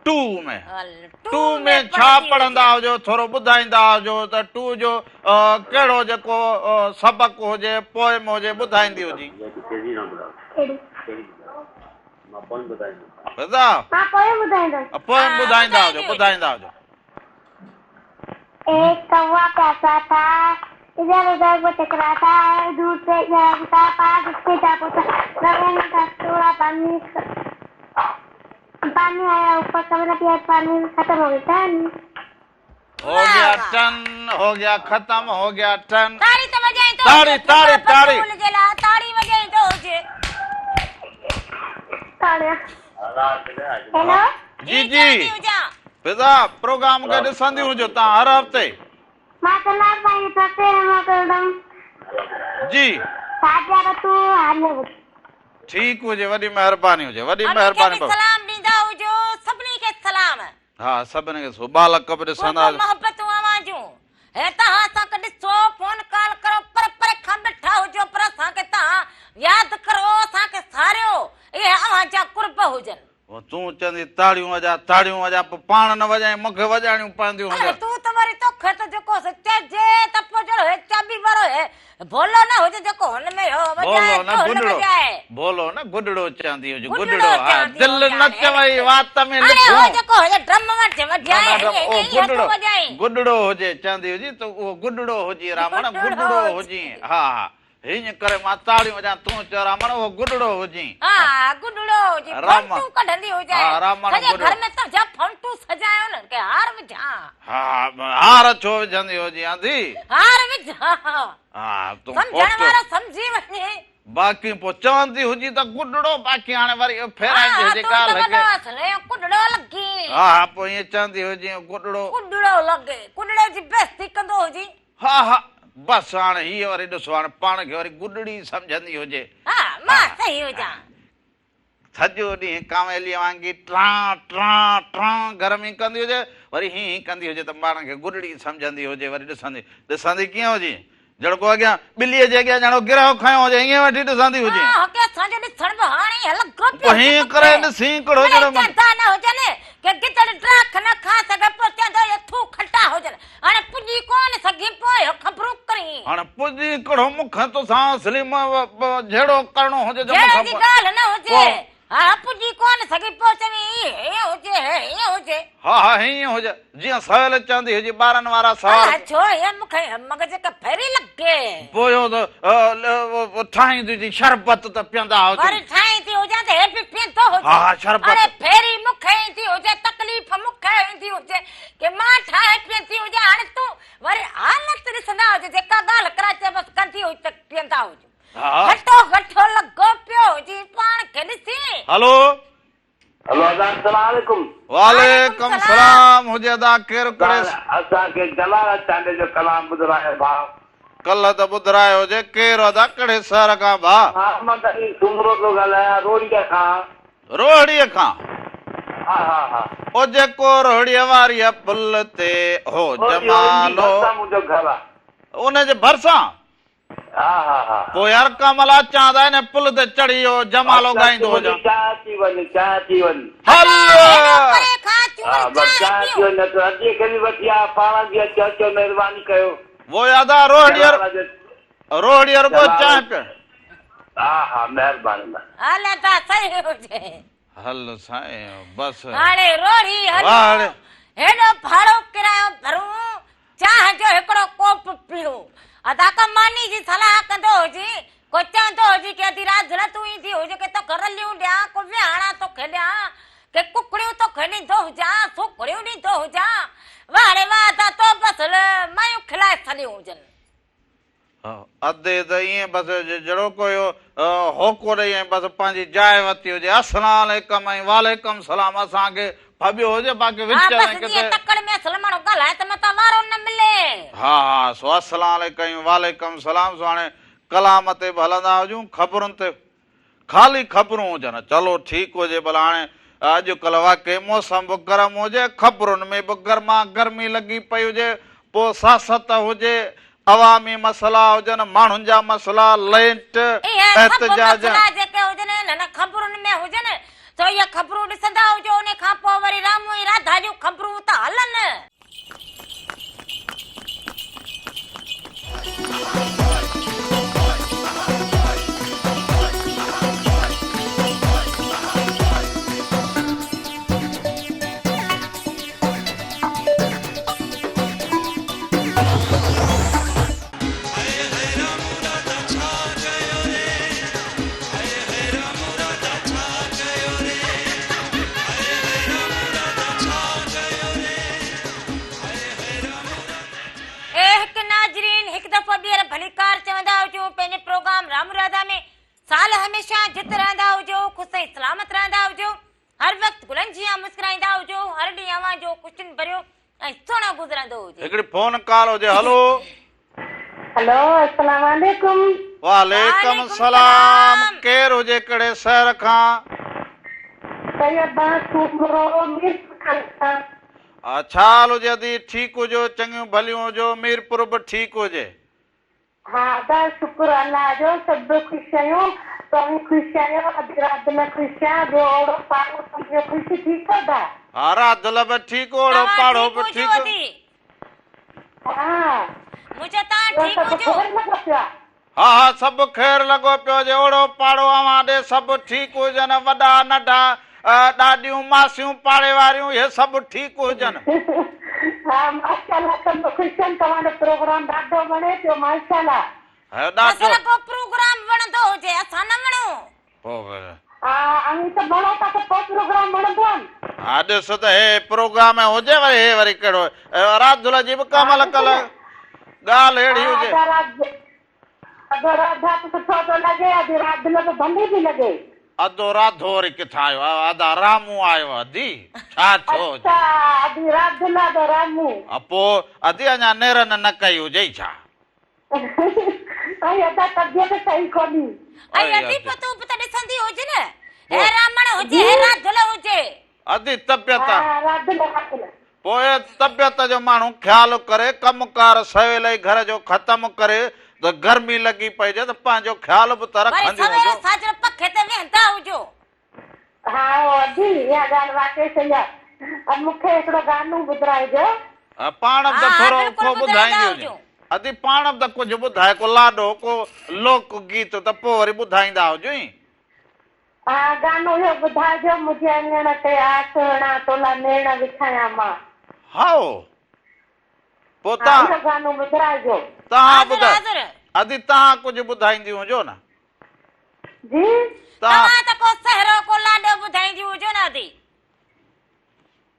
2 में छा पढ़ंदा हुजो थोरो ॿुधाईंदा हुजो त 2 जो केड़ो जेको सबक हुजे पोएम हुजे ॿुधाईंदी हुजी पोएम ॿुधाईंदा हुजो एक कौवा प्यासा था इधर उधर वो टकरा था दूर से था पास उसके जा पहुंचा लगन का थोड़ा पानी आया ऊपर कमरा पिया पानी खत्म हो गया हो गया खत्म हो गया टन ताड़ी तो बजाई तो ताड़ी ताड़ी बजाई तो हुजे हेलो जी पिता प्रोग्राम के ॾिसंदी हुजो तव्हां हर हफ़्ते मां त ना पाई सते मां कदम जी साजा तू हाले ठीक हुजे वॾी महिरबानी हुजे वॾी महिरबानी सलाम ॾींदा हुजो सभिनी खे सलाम हा सभिनी खे बालक बि ॾिसंदा मोहबतूं आवाजूं हे तव्हां असांखे ॾिसो फोन कॉल करो पर पर खां वेठा हुजो पर असांखे तव्हां यादि करो असांखे सारियो इहे आवाज जा कुर्ब हुजनि तूं चवंदी ताड़ियूं वॼा पोइ पाण न वॼाई मूंखे वॼाइणियूं पवंदियूं अरे तूं त वरी तोखे त जेको चइजे त पोइ जहिड़ो हे चाबी वारो हे भोलो न हुजे जेको हुन में हो वॼाए तो हुन वॼाए बोलो न गुडड़ो चवंदी हुजे गुडड़ो गुडड़ो हा चवंदी दिल हुजे, न चवई वात में अरे लिखूं हो जेको हे ड्रम वटि वॼाए वॼाए गुडड़ो हुजे चवंदी हुजी त उहो गुडड़ो हुजी रामण गुडड़ो हुजी हा हा हीअं करे मां ताड़ियूं वॼां तूं चओ रामण उहो गुडड़ो हुजी हा गुडड़ो हुजी रामण। फंटू कढंदी हुजे हा, रामण सॼे गुडड़ो। घर में त जा फंटू सजायो न के हार विझां हा हार छो विझंदी हुजी आंधी हार विझां हा तूं समझण वारो समझी वञे बाक़ी पोइ चवंदी हुजी त गुडड़ो बाक़ी हाणे वरी फेराईंदी हुजे ॻाल्हि कुडड़ो लॻी हा पोइ ईअं चवंदी हुजी गुडड़ो कुडड़ो लॻे कुडड़े जी बेइज्जती कंदो हुजी हा हा बसि हाणे हीअ वरी ॾिसो हाणे पाण खे वरी गुडड़ी सम्झंदी हुजे हा मां सही हुजां सॼो ॾींहुं कावेलीअ वांगी ट्रां ट्रां ट्रां घर में कंदी हुजे वरी हीअं कंदी हुजे त पाण खे गुडड़ी सम्झंदी हुजे वरी ॾिसंदी कीअं हुजे जहिड़ो को अॻियां ॿिलीअ जे अॻियां ॼणो गिरहो खयो हुजे ईअं वेठी ॾिसंदी हुजे के असांजो ॾिसण बि हाणे लॻो पोइ हीअं करे ॾिसी हिकिड़ो ॼणो न हुजनि के गिदड़ ड्राख न खा सघे पोइ चवंदो हे थू खटा हुजनि हाणे पुॼी कोन सघी पोइ ख़बरूं करी हाणे पुॼी हिकिड़ो मुख तोसां सलीम जहिड़ो करिणो हुजे जहिड़े जी ॻाल्हि न हुजे हा पुॼी कोन सघी पोइ चवी हे हुजे हा हा हीअं हुजे जीअं सहेल चवंदी हुजे ॿारनि वारा सवाल छो हे मूंखे मगज़ खे फेरी लॻे पोइ ठाहींदी हुजे शरबत त पीअंदा वरी हुजे ठाहींदी हुजे त हे बि पीअंदो हुजे हा शरबत अरे फेरी मूंखे ईंदी हुजे तकलीफ़ मूंखे ईंदी हुजे कि मां ठाहे पीअंदी हुजे हाणे तूं वरी हालत ॾिसंदा हुजे जेका ॻाल्हि कराए बसि कंदी हुई त पीअंदा हुजे घटो घटो लॻो पियो हुजे पाण खे ॾिसी हलो हेलो अस्सलाम वालेकुम वालेकुम सलाम हुजे अदा केरु करे असांखे जलाल चांडे जो कलाम ॿुधायो भाउ कल्ह त ॿुधायो हुजे केरु अदा कहिड़े शहर खां भा अहमद अली सुमरो थो ॻाल्हायां रोड़ीअ खां रोहड़ीअ खां हा हा हा ओ जेको रोहड़ीअ वारी पुल ते हो जमालो मुंहिंजो घर आहे उनजे भरिसां हा हा हा पोइ हर कमला चवंदा आहिनि पुल ते चढ़ी वियो जमालो ॻाईंदो हुजे चाह थी वञे हल हा बसि चाह थी वञे त अॼु खे बि वठी आ पाण बि अचो महिरबानी कयो वो यादा रोहड़ीअ रुगो चांहि पियो हा हा महिरबानी हाले त सही हुजे हल साईं बसि हाणे रोड़ी हाणे हेॾो भाड़ो किरायो भरूं चांहि जो हिकिड़ो कोप पीऊं अदा कमानी जी सलाह कंदो हुजी को चवंदो हुजी कि अधी राति न तूं ईंदी हुजे कि तो करलियूं ॾियां को विहाणा तोखे ॾियां कि कुकड़ियूं तोखे ॾींदो हुजां सुकड़ियूं ॾींदो हुजां वारे वाह त तो बसि मायूं खिलाए छॾियूं हुजनि अधे त ईअं बसि जहिड़ो कोई होको ॾेई ऐं बसि पंहिंजी जाइ वरिती हुजे अस्सलाम वालेकुम ऐं वालेकुम सलाम असांखे फबियो हुजे बाक़ी विच में किथे तकड़ में सलमानो ॻाल्हाए त मतां वारो न मिले हा हा सो अस्सलाम वालेकुम वालेकुम सलाम सो हाणे कलाम ते बि हलंदा हुजूं ख़बरुनि ते ख़ाली ख़बरूं हुजनि चलो ठीकु हुजे भला हाणे अॼुकल्ह वाकई मौसम बि गरम हुजे ख़बरुनि में बि गर्मी लॻी पई हुजे पोइ सियासत हुजे अवामी मसला हुजनि माण्हुनि जा मसला लाइट एहतजाज जेके हुजनि न ख़बरुनि में हुजनि तो ये ख़बरूं ॾिसंदा हुजो उन खां पोइ वरी रामू ऐं राधा जूं ख़बरूं त हलनि भलीकार चवंदा हुजो पंहिंजे प्रोग्राम राम राधा में साल हमेशा जित रहंदा हुजो ख़ुश ऐं सलामत रहंदा हुजो हर वक्त गुलनि जी मुस्कुराईंदा हुजो हर ॾींहुं अवां जो कुझु भरियो ऐं सुहिणो गुज़रंदो हुजे हिकिड़ी फोन कॉल हुजे हलो हेलो अस्सलाम वालेकुम वालेकुम सलाम केरु हुजे कहिड़े शहर खां सैयदा सुमरो मिर्च खान छाल हुजे अदी ठीकु हुजो चङियूं भलियूं हुजो मीरपुर बि ठीकु हुजे। हा बस शुक्र अल्लाह जो सभु ख़ुशि आहियूं तव्हीं ख़ुशि आहियो अॼु राति में ख़ुशि आहियां ॿियो ओड़ो पाड़ो सम्झो ख़ुशि ठीकु आहे हा राधल बि ठीकु ओड़ो तव्हां पाड़ो ठीकु बि हुजो ठीकु। अदी हा मुझे तव्हां ॿियो ठीकु सभु हुजो ख़बर लॻो पियो आहे हा हा सभु ख़ैर लॻो पियो हुजे ओड़ो पाड़ो अवां ॾे सभु ठीकु हुजनि वॾा नंढा ॾाॾियूं मासियूं पाड़े वारियूं इहे सभु ठीकु हुजनि। हा माशाल्लाह सभु ख़ुशि आहिनि तव्हांजो प्रोग्राम ॾाढो वणे पियो माशाल्लाह। ॾाढो असल को प्रोग्राम वणंदो हुजे असां न वणूं। पोइ हा अहीं त वणो था त पोइ प्रोग्राम वणंदो आहे हा ॾिस त हे प्रोग्राम हुजे वरी हे वरी कहिड़ो राधुल जी बि कमल कल ॻाल्हि अहिड़ी हुजे। अधो राधा त सुठो थो लॻे अधु राधुल त भली बि लॻे। अधो राधो वरी किथां आयो अधा रामू आयो अधी छा थियो अच्छा अधु राधुल अधु रामू पोइ अधी अञा नेरनि न कई हुजे छा। ऐं अदा तबियत सही कोन्हे ऐं अदी पतो त ॾिसंदी हुजे न हे रामण हुजे हे राधुल हुजे अधी तबियत हा राधुल राधुल पोइ तबियत जो माण्हू ख़्यालु करे कमकार सवेल ई घर जो ख़तमु करे त गर्मी लॻी पइजे त पंहिंजो ख़्यालु बि त वरी रखंदी सवेरे हुजो। साजरे पखे ते वेहंदा हुजो। हा अदी इहा ॻाल्हि वाकई सही आहे। ऐं मूंखे हिकिड़ो गानो ॿुधाइजो। पाण बि त हा, थोरो बिल्कुलु को ॿुधाईंदा ॿुधाईंदी हुजे हुजो। अदी पाण बि त कुझु ॿुधाए को लाॾो को लोक गीत त पोइ वरी ॿुधाईंदा हुजो ई। हा गानो इहो ॿुधाइजो मुंहिंजे अङण ते आसणा तोला नेण विछाया मां। हाओ पोइ हा इहो गानो ॿुधाइजो। तव्हां हाज़िर ॿुधाए हाज़िर अदी तव्हां कुझु ॿुधाईंदी हुजो न जी तव्हां त को सहरो को लाॾो ॿुधाईंदी हुजो न अदी।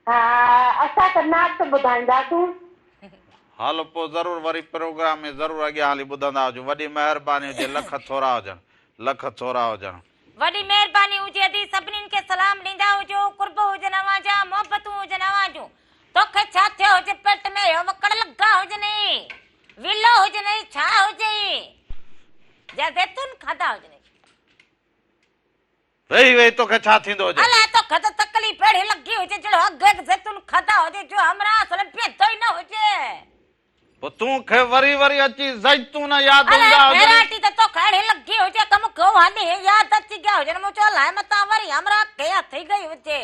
हा असां त नात ॿुधाईंदासीं। हलो पोइ ज़रूरु वरी प्रोग्राम में ज़रूरु अॻियां हली ॿुधंदा हुजो। वॾी महिरबानी हुजे लख थोरा हुजनि लख थोरा हुजनि। वॾी महिरबानी हुजे अदी सभिनीनि खे सलाम ॾींदा हुजो कुर्ब हुजनि अवां जा मोहबतूं हुजनि अवां जूं तोखे छा थियो हुजे पेट में वकड़ लॻा हुजनि विलो हुजनि छा हुजे या ज़ैतून खाधा हुजनि वेही वेही तोखे छा थींदो हुजे अलाए तोखे त तकलीफ़ अहिड़ी लॻी हुजे जहिड़ो अॻु ज़ैतून खाधा हुजे जो हमरा असुल पीअंदो ई न हुजे। पोइ तूं खे वरी वरी अची ज़ैतून यादि अलाए हूंदा हुजनि। वैरायटी त तोखे अहिड़ी लॻी हुजे त मूंखे हाली यादि अची गया हुजनि मूं चयो अलाए मतां वरी हमरा कया थी गई हुजे।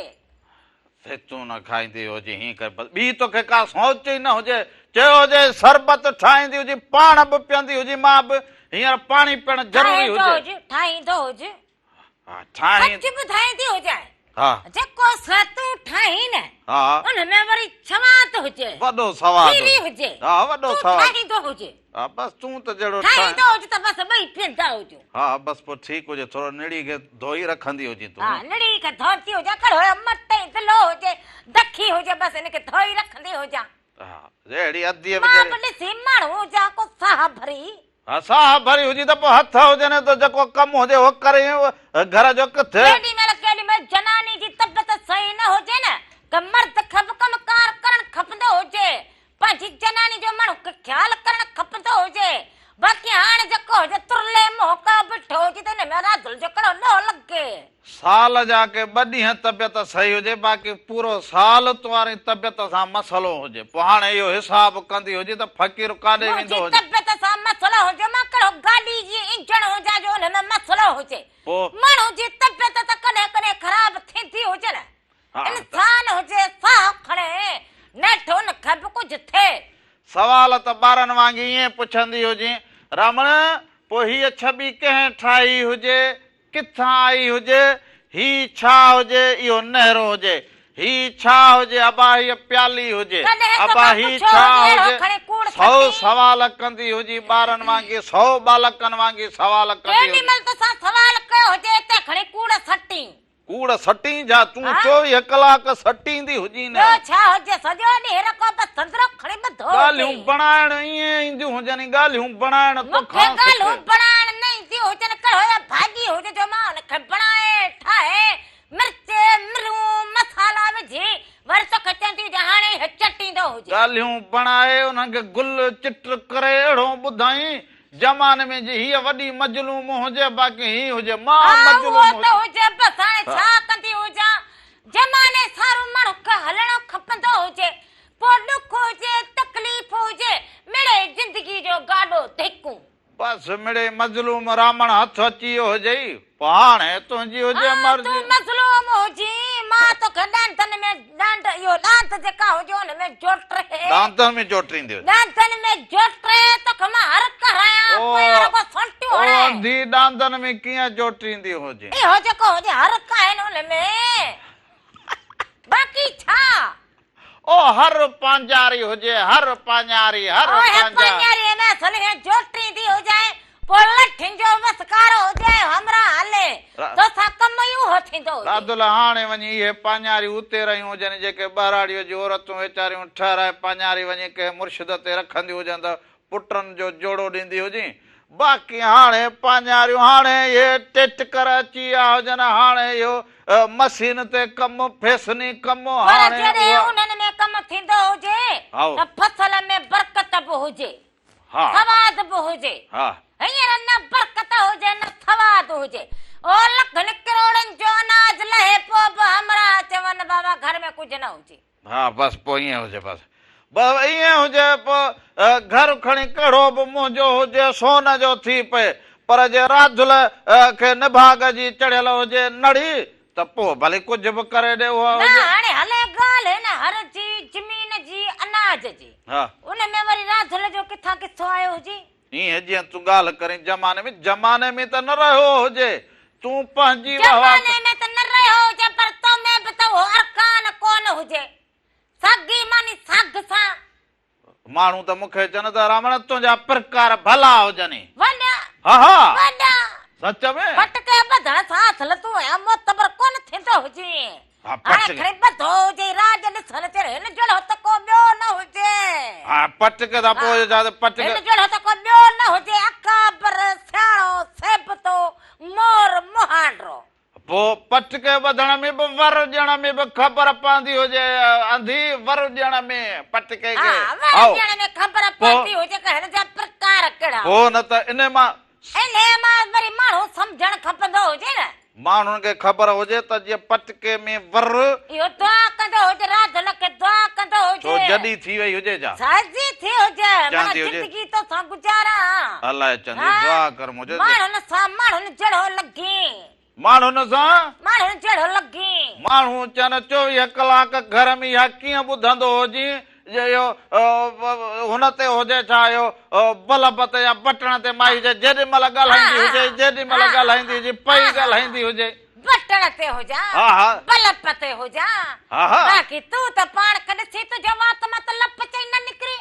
ज़ैतून खाईंदी हुजे हीअं कर बसि ॿी तोखे का सोच ई न हुजे चयो हुजे शरबत ठाहींदी हुजे पाण बि पीअंदी हुजे मां बि हींअर पाणी पियणु ज़रूरी हुजे। ठाहींदो हुजे हा ठाही सच ॿुधाईंदी हुजे हा जेको सतू ठाही न हा उनमें वरी छवात हुजे वॾो सवादु खीरी हुजे हा वॾो तूं सवादु ठाहींदो हुजे हा बसि तूं त जहिड़ो ठाहींदो हुजे त बसि ॿई पीअंदा हुजूं। हा बसि पोइ ठीकु हुजे थोरो निड़ी खे धोई रखंदी हुजे तूं हा नड़ी खे धोती हुजे कड़ो मटे दिलो हुजे दखी हुजे बसि हिनखे धोई रखंदी हुजां। हा अहिड़ी अधीअ मां बि ॾिसी माण्हू हुजां को साह भरी असां भरी हुजे त पोइ हथ हुजनि त जेको कमु हुजे उहो करे घर जो किथे केॾी महिल जनानी जी तबियत सही न हुजे न त मर्द खे बि कमकार करणु खपंदो हुजे पंहिंजी जनानी जो माण्हू खे ख़्यालु करणु खपंदो हुजे। बाक़ी हाणे जेको हुजे तुरले मौका बिठो हुजे त हिन में राधुल जो कहिड़ो न लॻे। साल जा के ॿ ॾींहं तबियत सही हुजे बाक़ी पूरो साल तुम्हारी तबियत सां मसलो हुजे पोइ हाणे इहो हिसाब कंदी हुजे त फ़क़ीर काॾे वेंदो हुजे। तबियत सां मसलो हुजे मां कहिड़ो गाॾी जी इंजण हुजे जो हुन में मसलो हुजे माण्हू जी तबियत त कॾहिं कॾहिं ख़राब थींदी हुजे न इंसान हुजे साह खणे नेठो न खे बि कुझु थिए। सवाल त ॿारनि वांगुरु ईअं पुछंदी हुजे रमण पोइ हीअ छबी कंहिं ठाही हुजे किथां आई हुजे ही छा हुजे इहो नहरो हुजे ही छा हुजे अबा हीअ प्याली हुजे अबा ही छा हुजे 100 सवाल कंदी हुजे ॿारनि वांगुरु 100 बालकनि वांगुरु सवाल कंदी सवाल कयो हुजे त खणी कूड़ सटी कूड़ सटी जा तूं 24 कलाक सटींदी हुजी न छा हुजे सॼो ॾींहुं रखो बसि संदरो खणी ॿधो ॻाल्हियूं बणाइण ईअं ईंदियूं हुजनि ॻाल्हियूं बणाइण मूंखे ॻाल्हियूं बणाइण न ईंदियूं हुजनि कहिड़ो भाॼी हुजे जो मां हुनखे बणाए ठाहे मिर्च मिरूं मसाला विझी वरी तोखे चवंदी हुजे हाणे चटींदो हुजे ॻाल्हियूं बणाए उन्हनि खे गुल चिट करे अहिड़ो ॿुधाई ज़माने में जी हीअ वॾी मजलूम हुजे बाक़ी ही हुजे मां मजलूम हुजे बसि हाणे छा कंदी हुजां ज़माने सारो माण्हू खे हलणो खपंदो हुजे बस मिड़े मज़लूम रावण हथ अची वियो हुजे पोइ हाणे तुंहिंजी हुजे तूं मर्ज़ी मज़लूम हुजी मां तोखे ॾांतनि में इहो ॾांत जेका हुजे हुन में जोटे दांतनि में चोटींदी हुजे ॾांतनि में जोटे तोखे मां हर करायां पोइ रुॻो सोटियूं हणे धी दांतनि में कीअं चोटींदी हुजे इहो जेको हुजे हर आहिनि हुन में बाक़ी छा ओ हर पांजारी हुजे हर पांजारी हर पांजारी पंजारी में सले जोटींदी हुजे पोइ लठिन जो मस्कारो हुजे हमरा हले तो सा कम यूं हो थींदो हुजे रादुल हाणे वञी इहे पांजारी उते रहियूं हुजनि जेके बहिराड़ीअ जी औरतूं वीचारियूं ठहराए पांजारी वञी कंहिं मुर्शिद ते रखंदियूं हुजनि त पुटनि जो जोड़ो ॾींदी हुजे बाक़ी हाणे पांजारियूं हाणे इहे टिटकर अची विया हुजनि हाणे इहो मशीन ते कमु फेसनी कमु पर हाणे जॾहिं उन्हनि में कम थींदो हुजे हाओ। त फसल में बरकत बि हुजे हा सवाद बि हुजे हा हींअर न बरकत हुजे न सवाद हुजे ओ लखनि करोड़नि जो अनाज लहे पोइ बि हमरा चवनि बाबा घर में कुझु न हुजे हा बसि पोइ ईअं हुजे बसि ईअं हुजे पोइ घर खणी कहिड़ो बि मुंहिंजो हुजे सोन जो थी पए पर जे राधुल खे निभाग जी चढ़ियल हुजे नड़ी त पोइ भले कुझु बि करे ॾे उहो न हुजे हाणे हले ॻाल्हि न हर जी ज़मीन जी अनाज जी हा उन में वरी राधुल जो किथां किथो आयो हुजे ईअं जीअं तूं ॻाल्हि करी जमाने में त न रहियो हुजे तूं पंहिंजी जमाने में त न रहियो हुजे पर तो में बि त उहो अरकान कोन हुजे सागी मानी साग सां माण्हू त मूंखे चवनि त रावण तुंहिंजा प्रकार भला हुजनि वञा हा हा वञा सच में फटके ॿधण सां लतू या मोतबर कोन थींदो हुजे हा, हाणे फटके। खणी ॿधो हुजे राज ॾिसण ते हिन जहिड़ो त को ॿियो न हुजे हा पटके था पोइ छा त पटके हिन जहिड़ो त को ॿियो न हुजे अकाबर सियाणो सेबतो मोर मुहांडरो पोइ पटके ॿधण में बि वर ॾियण में बि ख़बर पवंदी हुजे अंधी वर ॾियण में पटके हा खे वर ॼण में ख़बर पवंदी हुजे कि हिन जा प्रकार कहिड़ा पोइ न त इन मां इने मां वरी माण्हू सम्झणु खपंदो हुजे न माण्हुनि खे ख़बर हुजे त जीअं पटके में वर इहो दुआ कंदो हुजे राधुल खे दुआ कंदो छो हुजे जॾहिं थी वई हुजे छा साजी थी हुजे माना चवंदी हुजे। ज़िंदगी तो सां गुजारा अलाए चंदी हा? दुआ कर मुंहिंजो माण्हुनि सां माण्हुनि जहिड़ो लॻी माण्हुनि सां माण्हुनि जहिड़ो लॻी माण्हू चवनि 24 कलाक घर में इहा कीअं ॿुधंदो हुजे जे इहो हुन ते हुजे छा इहो बल्ब ते या बटण ते माई हुजे जेॾी महिल ॻाल्हाईंदी हुजे जेॾी महिल ॻाल्हाईंदी हुजे पई ॻाल्हाईंदी हुजे बटण ते हुजा हा हा बल्ब ते हुजा हा हा बाक़ी तूं त पाण कॾहिं थी तुंहिंजो वात मां त लप चई न निकिरी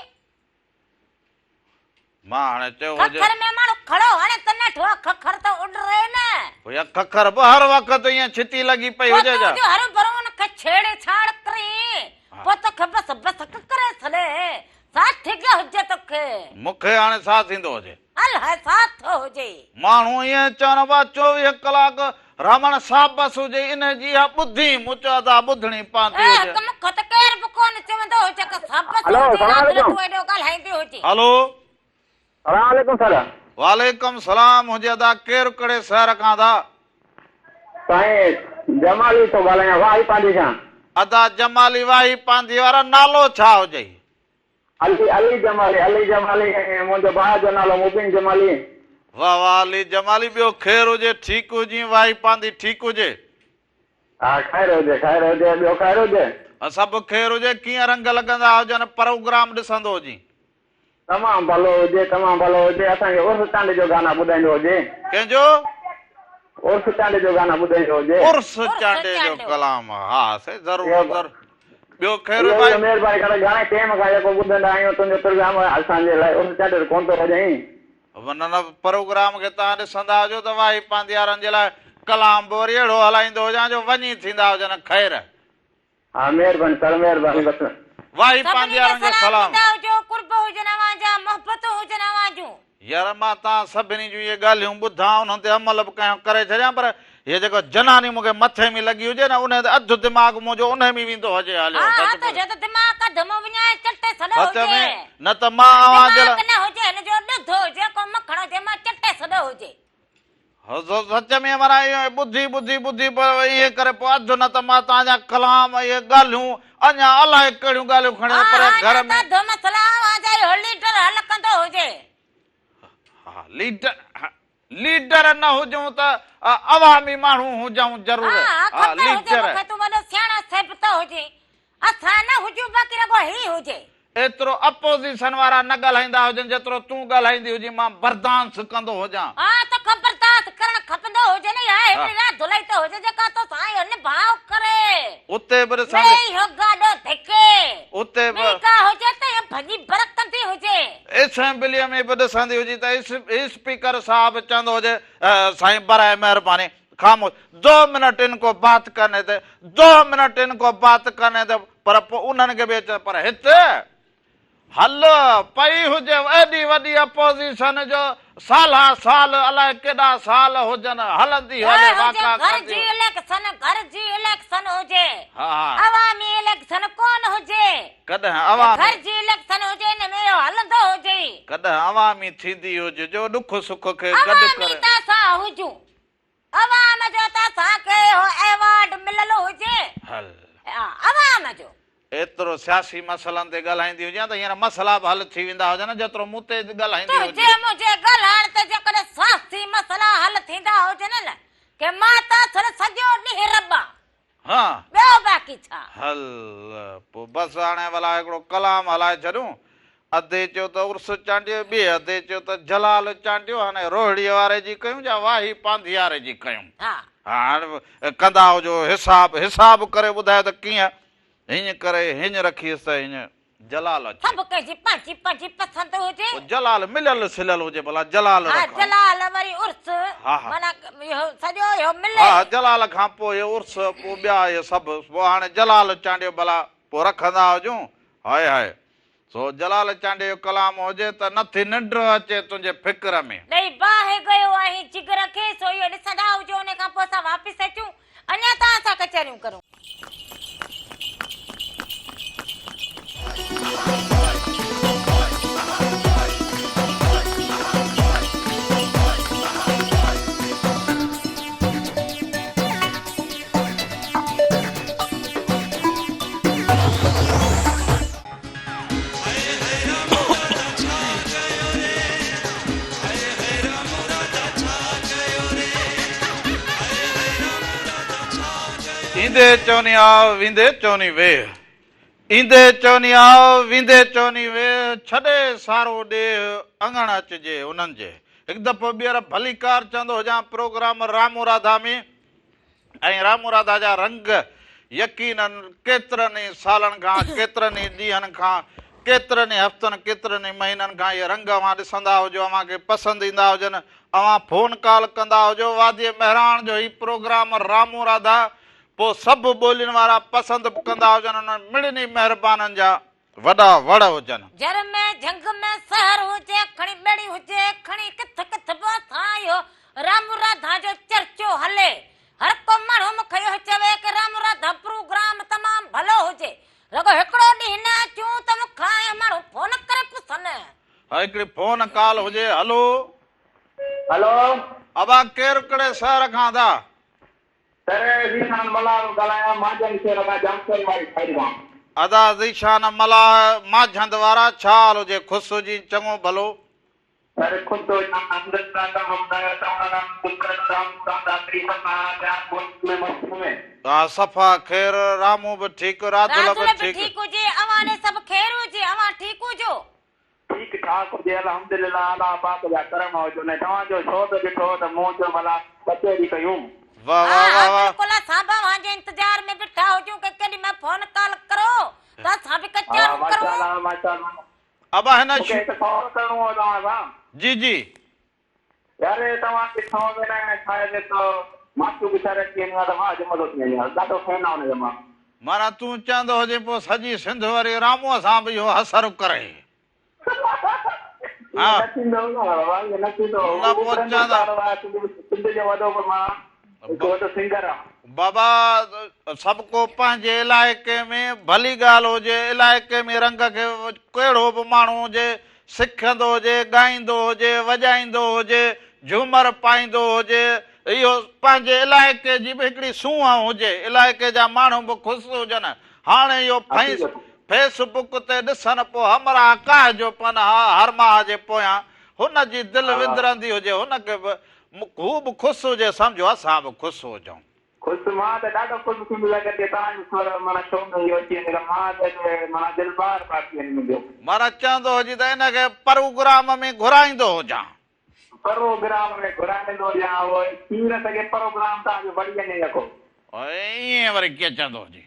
मां हाणे चयो हुजे खखर में माण्हू खड़ो हाणे त नठो खखर त उॾरे न भैया खखर बि हर वक़्तु ईअं छिती लॻी पई हुजे छा जो हर भरो हुनखे छेड़े छाड़ करी पोइ तोखे बसि बसि करे छॾे छा ठीक हुजे तोखे मूंखे हाणे छा थींदो हुजे अलाए छा थो हुजे माण्हू ईअं चवनि पिया 24 कलाक रमण साबस हुजे इन जी इहा ॿुधी मूं चयो था ॿुधणी पवंदी हुजे मूंखे त केर बि कोन चवंदो हुजे कि साबस हलो, हुजे सलाम राति जो अलैकुम। तूं एॾो ॻाल्हाईंदी हुजे हलो सलाम सर वालेकुम सलाम हुजे अदा केरु कहिड़े शहर खां था साईं जमाली थो ॻाल्हायां वाही पंहिंजी खां अदा जमाली वाही पांधी वारा नालो छा हुजे अली जमाली ऐं मुंहिंजो भाउ जो नालो मुबीन जमाली वाह वाह अली जमाली ॿियो ख़ैर हुजे ठीकु हुजे वाही पांधी ठीकु हुजे हा ख़ैर हुजे ॿियो ख़ैर हुजे सभु ख़ैर हुजे कीअं रंग लॻंदा हुजनि प्रोग्राम ॾिसंदो हुजे तमामु भलो हुजे असांखे उर्स चांड जो गाना ॿुधाईंदो हुजे कंहिंजो उर्स चांड जो गाना ॿुधाईंदो हुजे उर्स चांडे जो कलाम हा से ज़रूरु ज़रूरु ॿियो ख़ैर इहो भाई महिरबानी करे घणे टाइम खां जेको ॿुधंदा आहियूं तुंहिंजो प्रोग्राम असांजे लाइ उर्स चांड जो कोन थो हुजई न प्रोग्राम खे तव्हां ॾिसंदा हुजो त वाही पांधी वारनि जे लाइ कलाम बि वरी अहिड़ो हलाईंदो हुजां जो वञी थींदा हुजनि ख़ैर हा महिरबानी सर महिरबानी बसि वाही पांधी वारनि खे सलाम जो कुर्ब हुजनि अवांजा मोहबत हुजनि अवांजूं यार मां तव्हां सभिनी जूं इहे ॻाल्हियूं ॿुधां उन्हनि ते अमल बि कयूं करे छॾियां पर हीअ जेको जनानी मूंखे मथे में लॻी हुजे न उन ते अधु दिमाग़ मुंहिंजो उन में वेंदो हुजे हलियो हा सच तो में। जो त दिमाग़ धमो विञाए चटे छॾो सच हुजे में न त मां आवाज़ दिमाग़ न हुजे हिन जो ॾुधो हुजे को मखण हुजे मां चटे छॾो हुजे सच में माना इहो ॿुधी ॿुधी ॿुधी इहे करे पोइ अधु न त मां तव्हांजा कलाम इहे ॻाल्हियूं अञा अलाए कहिड़ियूं ॻाल्हियूं खणी पर घर में लीटर हल कंदो हुजे हा लीडर न हुजूं त अवामी माण्हू हुजूं जरूर लीडर तूं वॾो सियाणा साहिब त हुजे असां न हुजूं बाक़ी रुगो ही हुजे एतिरो अपोज़िशन वारा न ॻाल्हाईंदा हुजनि जेतिरो तूं ॻाल्हाईंदी हुजे मां बर्दाश्त कंदो हुजां हा त ख़बरदार करणु खपंदो हुजे न यार हिकिड़ी राति धुलाई त हुजे जेका तो साईं निभाउ करे उते बि नहीं हो गाॾो धिके उते बि का हुजे त भॼी बरकंदी हुजे असेंबलीअ में बि ॾिसंदी हुजे त स्पीकर साहब चवंदो हुजे साईं बराए महिरबानी खामोश 2 मिनट इनको बात करने दे 2 मिनट इनको बात करने दे पर उन्हनि खे बि अचे पर हिते हल पई हुजे एॾी वॾी अपोज़िशन जो साल अलाए केॾा साल हुजनि हलंदी हले वाका घर जी इलेक्शन हुजे हा अवामी इलेक्शन कोन हुजे कॾहिं अवामी घर जी इलेक्शन हुजे न में हलंदो हुजे कॾहिं अवामी थींदी हुजे जो दुख सुख खे गॾु करे त असां हुजूं अवाम जो त असांखे एवॉर्ड मिलल हुजे हल अवाम जो एतिरो सियासी मसइलनि ते ॻाल्हाईंदी हुजे त हींअर मसइला बि हल थी वेंदा हुजनि जेतिरो मूं ते ॻाल्हाईंदी हुजे तुंहिंजे मुंहिंजे ॻाल्हाइण ते जेकॾहिं सियासी मसइला हल थींदा हुजनि न के मां त सॼो ॾींहुं रॿा हा ॿियो बाक़ी छा हल पोइ बसि हाणे भला हिकिड़ो कलाम हलाए छॾियूं अधे चयो त उर्स चांडियो ॿिए अधे चयो त जलाल चांडियो हाणे रोहिड़ीअ वारे जी कयूं या वाही पांधियारे जी कयूं हाणे कंदा हुजो हिसाब करे ॿुधायो त कीअं हीअं करे हीअं रखीसि त हीअं जलाल सभु कंहिंजी पंहिंजी पंहिंजी पसंदि हुजे जलाल मिलियल सिलियल हुजे भला जलाल जलाल वरी उर्स माना सॼो इहो मिले हा जलाल खां पोइ इहो उर्स पोइ ॿिया इहे सभु पोइ हाणे जलाल चांडियो भला पोइ रखंदा हुजूं हाय हाय सो जलाल चांडियो जो कलाम हुजे त नथी निंड अचे तुंहिंजे फिक्र में ॾेई बाहि गयो आहे जिगर खे सो इहो ॾिसंदा हुजो उन खां पोइ असां वापसि अचूं अञा त असां कचहरियूं करूं ईंदे चवनी आ वेंदे चवनी वे ईंदे चवनी आ वेंदे चवनी वे छॾे सारो ॾे अंगण अचिजे उन्हनि जे हिकु दफ़ो ॿीहर भलीकार चवंदो हुजां प्रोग्राम रामू राधा में ऐं रामू राधा जा रंग यकीनन केतिरनि ई सालनि खां केतिरनि ई ॾींहंनि खां केतिरनि ई हफ़्तनि केतिरनि ई महीननि खां इहे रंग अवां ॾिसंदा हुजो अव्हां खे पसंदि ईंदा हुजनि अवां फोन कॉल कंदा हुजो वादीअ महिराण जो ही प्रोग्राम रामू राधा पोइ सभु ॿोलियुनि वारा पसंदि कंदा हुजनि उन्हनि मिड़नी महिरबाननि जा वॾा वड़ हुजनि जर में जंग में सहर हुजे खणी ॿेड़ी हुजे खणी किथ किथ बि असां इहो रामू राधा जो चर्चो हले हर को माण्हू मूंखे इहो चवे कि रामू राधा प्रोग्राम तमामु भलो हुजे रुगो हिकिड़ो ॾींहुं न अचूं त मूंखां माण्हू फोन करे पुछनि हिकिड़ी फोन कॉल हुजे हलो हेलो अबा केरु कहिड़े शहर खां था अदा ज़ीशान मला माझंद वारा छा हाल हुजे ख़ुशि हुजी चङो भलो हा सफ़ा ख़ैर रामू बि ठीकु राधुल बि ठीकु हुजे अवां ॾे सभु ख़ैर हुजे अवां ठीकु हुजो ठीक ठाक हुजे अल्हम्दुलिल्लाह अल्लाह पाक जा करम हुजो ने तव्हांजो छो त ॾिठो त मूं चयो भला कचहरी कयूं वाह वाह वाह वाह बिल्कुल साहब वहां इंतजार में बैठा हो जो कि केडी मैं फोन कॉल करो त साहब कच्चा करो माशाल्लाह माशाल्लाह अब है ना मूंखे कॉल करणो हो तव्हां सां जी जी यार तव्हां किथां वेना शायदि तो माचू बिचारे के न त मां जमो थी यार ॾाढो फैन आहे हुनजो मां माना तूं चवंदो हुजे पोइ सॼी सिंध वरी रामूअ सां बि इहो असरु करे हा न थींदो न पहुचांदा सिंध जो वॾो मां सिंगर आहे बाबा सभु को पंहिंजे इलाइक़े में भली ॻाल्हि हुजे इलाइक़े में रंग खे कहिड़ो बि माण्हू हुजे सिखंदो हुजे ॻाईंदो हुजे वॼाईंदो हुजे झूमर पाईंदो हुजे इहो पंहिंजे इलाइक़े जी बि हिकिड़ी सूंहं हुजे इलाइक़े जा माण्हू बि ख़ुशि हुजनि हाणे इहो फेसबुक ते ॾिसनि पोइ हमरा काह जो पन हर माह जे पोयां हुन जी दिलि विंदरंदी हुजे, हुनखे हू बि ख़ुशि हुजे, सम्झो असां बि ख़ुशि हुजऊं। ख़ुशि मां त ॾाढो ख़ुशि थींदो लॻे की तव्हांजो स्वर माना शो में इहो अची वञे, मां त माना दिलि बार बार थी वञे मुंहिंजो। माना चवंदो हुजे त हिनखे प्रोग्राम में घुराईंदो हुजां। प्रोग्राम में घुराईंदो या उहो थी न सघे प्रोग्राम तव्हांजो बढ़िया न रखो। ईअं वरी कीअं चवंदो हुजे?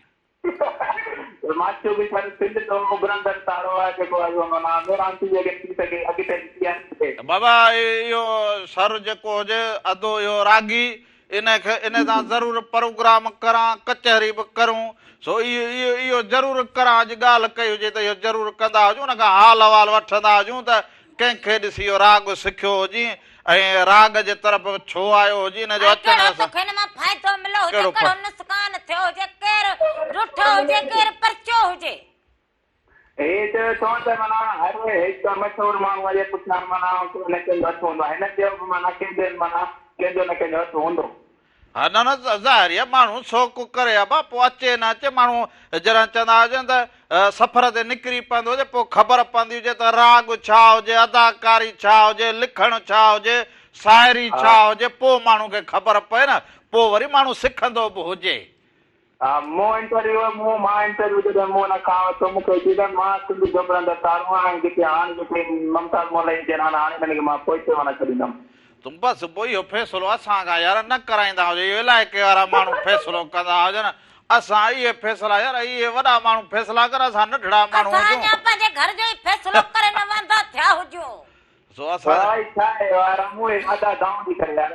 माचो बि सर सिंध तो उभरंदड़ तारो आहे जेको आहे उहो माना मेरांती जेके थी सघे अॻिते थी सघे। बाबा इहो सर जेको हुजे अधो इहो रागी, इनखे इन सां ज़रूरु प्रोग्राम करां, कचहरी बि करूं, सो इहो ज़रूरु करां। अॼु ॻाल्हि कई हुजे त इहो ज़रूरु कंदा हुजूं, हुनखां हाल अहिवाल वठंदा हुजूं त कंहिंखे ॾिसी इहो राग सिखियो हुजे ऐं राग जे तरफ़ छो आयो हुजे, हिनजो अचण सां फ़ाइदो मिलो हुजे, कहिड़ो नुक़सान थियो हुजे, केरु रुठो हुजे, केरु परचो हुजे। हे त चवनि त माना हर हिकु मशहूरु माण्हूअ जे पुठियां माना कंहिंजो हथु हूंदो आहे, हिन जो बि माना कंहिंजो न कंहिंजो हथु हूंदो। हा न न ज़ाहिर आहे माण्हू शौक़ु करे आहे, पोइ अचे न अचे, माण्हू जरा चवंदा हुजनि त सफ़र ते निकिरी पवंदो हुजे, पोइ ख़बर पवंदी हुजे त राग छा हुजे, अदाकारी छा हुजे, लिखणु छा हुजे, शाइरी छा हुजे, पोइ माण्हू खे ख़बर पए न, पोइ वरी माण्हू सिखंदो बि हुजे। हा मूं इंटरव्यू जॾहिं मूं न खां वरितो मूंखे चई मां सिंधी घबरंदड़ तारूं आहियां, जेके हाणे जेके ममताज़ मोलाई जन हाणे हिनखे मां पोइ माना छॾींदुमि। तुम बसि पोइ इहो फ़ैसिलो असां खां यार न कराईंदा हुजे, इहो इलाइक़े वारा माण्हू फ़ैसिलो कंदा हुजनि, असां इहे फ़ैसिला यार इहे वॾा माण्हू फ़ैसिला कर, असां नंढड़ा माण्हू असां पंहिंजे घर जो ई फ़ैसिलो करे न वंदा थिया हुजो। सो असां छा आहे यार मूं ॾाढा गांव थी करे यार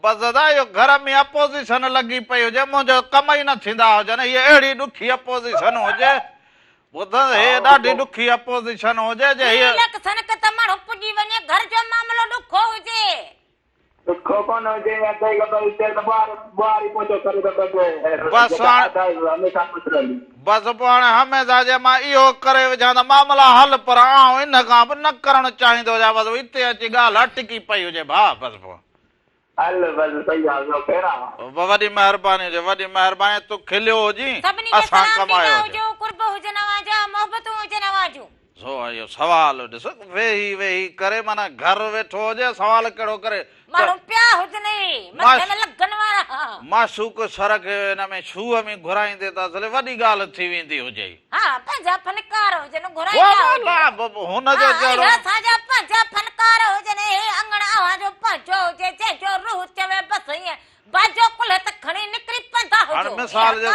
बसि दादा इहो घर में अपोज़िशन लॻी पई हुजे, मुंहिंजो कम ई न थींदा हुजनि, इहे अहिड़ी ॾुखी अपोज़िशन हुजे, ॿुध हे ॾाढी ॾुखी अपोज़िशन हुजे जे हीअ माण्हू पुॼी वञे, घर जो मामलो ॾुखो हुजे, ॾुखो कोन हुजे, बसि पोइ हाणे हमेशह जे मां इहो करे विझां त मामला हल, पर आउं इन खां बि न करणु चाहींदो हुजां, बसि हिते अची ॻाल्हि अटकी पई हुजे भाउ, बसि पोइ वॾी महिरबानी हुजे, वॾी महिरबानी, तूं खिलियो हुजी असां कमायो सो इहो सुवाल ॾिस वेही वेही करे माना घर वेठो हुजे, सुवाल कहिड़ो करे मासूक सर खे हिन में छूअ में घुराईंदे त असले वॾी ॻाल्हि थी वेंदी हुजे। हुनजो मिसाल जे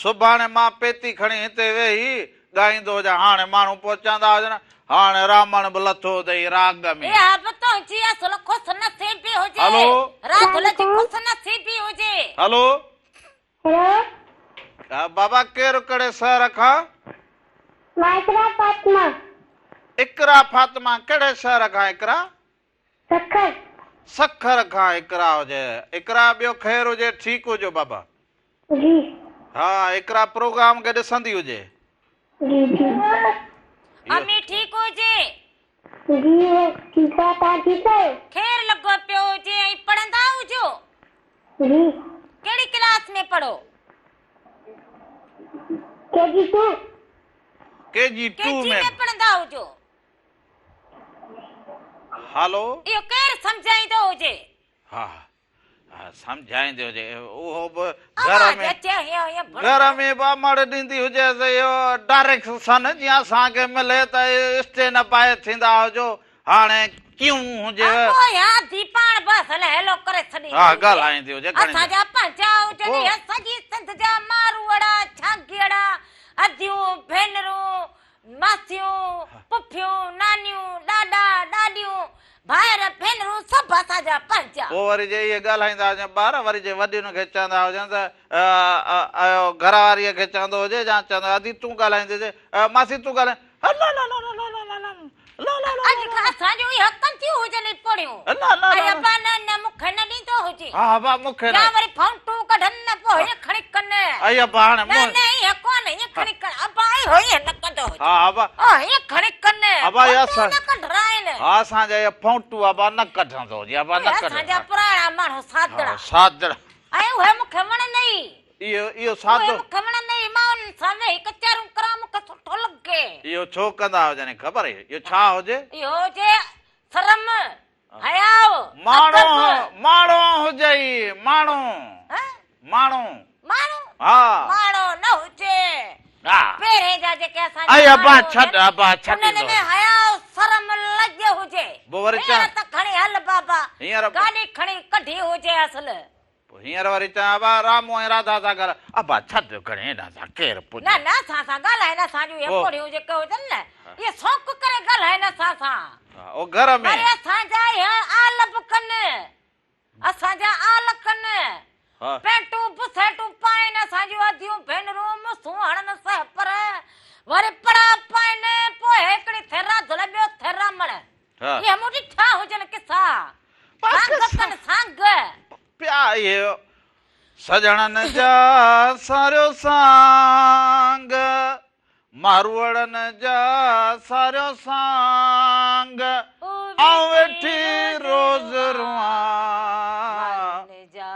सुभाणे मां पेती खणी हिते वेही ॻाईंदो हुजां, हाणे माण्हू पहुचंदा हुजनि, हाणे रामण बि लथो अथई राग में। हलो बाबा केरु कहिड़े शहर खां? इकरा फातिमा कहिड़े शहर खां? इकरा सखर खां इकरा हुजे, इकरा ॿियो ख़ैर हुजे, ठीकु हुजो बाबा। हा इकरा प्रोग्राम खे ॾिसंदी हुजे। अम्मी ठीक हो जे? खैर लगो पियो जे, पढ़ंदा हुजो? केड़ी क्लास में पढ़ो? KG2 में पढ़ंदा हुजो। हलो इहो केर समझाईंदो हुजे? हा समझाईंदे हुजे, उहो बि घर में बामड़ ॾींदी हुजे, इहो डायरेक्शन जीअं असांखे मिले त स्टेन पाए थींदा हुजो, हाणे क्यों हुजे हा ॻाल्हाईंदी हुजे। असांजा पंहिंजा हुजनि, असांजी सिंध जा मारूअड़ा छागीअड़ा अदियूं भेनरूं मासियूं पुफियूं नानियूं ॾाॾा ॾाॾियूं भाइर भेनरूं सभु असांजा पंहिंजा। पोइ वरी जे इहे ॻाल्हाईंदा हुजनि ॿार, वरी जे वॾियुनि खे चवंदा हुजनि त घर वारीअ खे चवंदो हुजे या चवंदो अदी तूं ॻाल्हाईंदी हुजे, मासी तूं ॻाल्हाए, असांजो इहो कंदियूं हुजनि पढ़ियूं मूंखे न ॾींदो हुजे। हा बा मूंखे या वरी फाउंटू कढनि न पोइ हीअं खणी कनि अया बा हाणे न हीअं कोन हीअं खणी कनि अबा हीअं न कंदो हुजे। हा बा हीअं खणी कनि अबा असां न कढराइनि। हा असांजा इहे फाउंटू अबा न कढंदो हुजे, अबा न कढंदो। असांजा पुराणा माण्हू सादड़ा सादड़ा ऐं उहे मूंखे वणंदा ई। इहो सादो मूंखे वणंदा ई, मां उन्हनि सां वेही कचारूं करां, मूंखे सुठो लॻे। इहो छो कंदा हुजनि ख़बर आहे? इहो छा हुजे? इहो हुजे शर्म हयाव माण्हू अदब। माण्हू हुजई माण्हू हाँ? माण्हू माण्हू हा माण्हू न हुजे हा पहिरें जा जेके असां अई अबा छॾ अबा छॾ उन्हनि में हयाव शर्म लॼ हुजे पोइ वरी हींअर त खणी हल बाबा हींअर गाॾी खणी कढी हुजे असल हींअर वरी चवां अबा रामू ऐं राधा सां गॾु अबा छॾ घणे हेॾां सां केरु पुॼ न न असां सां ॻाल्हाइनि असांजूं ओ। एकोड़ियूं जेके हुजनि न इहे शौक़ु करे ॻाल्हाइनि असां सां ओ घर में वरी असांजा आलप कनि असांजा आल कनि हा पेंटूं बुसेटूं पाइनि असांजूं अधियूं भेनरूं मुसूं हणनि सह पर वरी पड़ा पाइनि पोइ हिकिड़ी थेरा धुल ॿियो थेरा मण हा इहे मूं ॾिठा हुजनि किसा सांग कनि सांग प्या इहे सजणनि जा सारियो सांग मारवड़नि जा सारियो सांग आऊं वेठी रोज़ रुआं मारवड़नि जा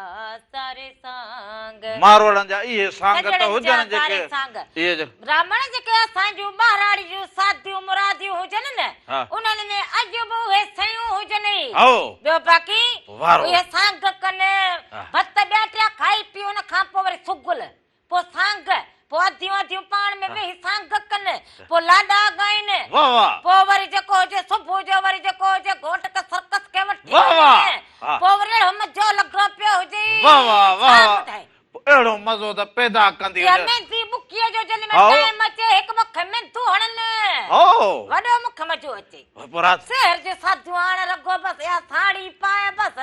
सारे सांग मारवड़नि जा इहे सांग त सजणनि जा हुजनि सारे जेके सांग इहे ब्राह्मण जेके असांजूं महाराणी जूं शादियूं मुरादियूं हुजनि न हा। उन्हनि में अॼु बि उहे शयूं हुजनि आओ ॿियो बाक़ी वारो। उहे सांग कनि हा। भत ॿिया टिया खाई पी उन खां पोइ वरी सुगुल पोइ सांग पोइ अधियूं अधियूं पाण में वेही सांग कनि पोइ लाॾा ॻाइनि वाह वाह पोइ वरी जेको हुजे सुबुह जो वरी जेको हुजे घोट खे सर्कस खे वठी वाह वाह। वञे हा। पोइ वरी अहिड़ो मज़ो लॻो पियो हुजे वाह वाह छा वाह ॿुधाए? अहिड़ो मज़ो त पैदा कंदी इहा हुजे मेंदी बुकीअ जो जॾहिं में आओ। टाइम अचे हिकु मुख मेंदू हणनि हो वॾो मुख मज़ो अचे पोइ राति शहर जे साधू हाणे रगो बस या साड़ी पाए बस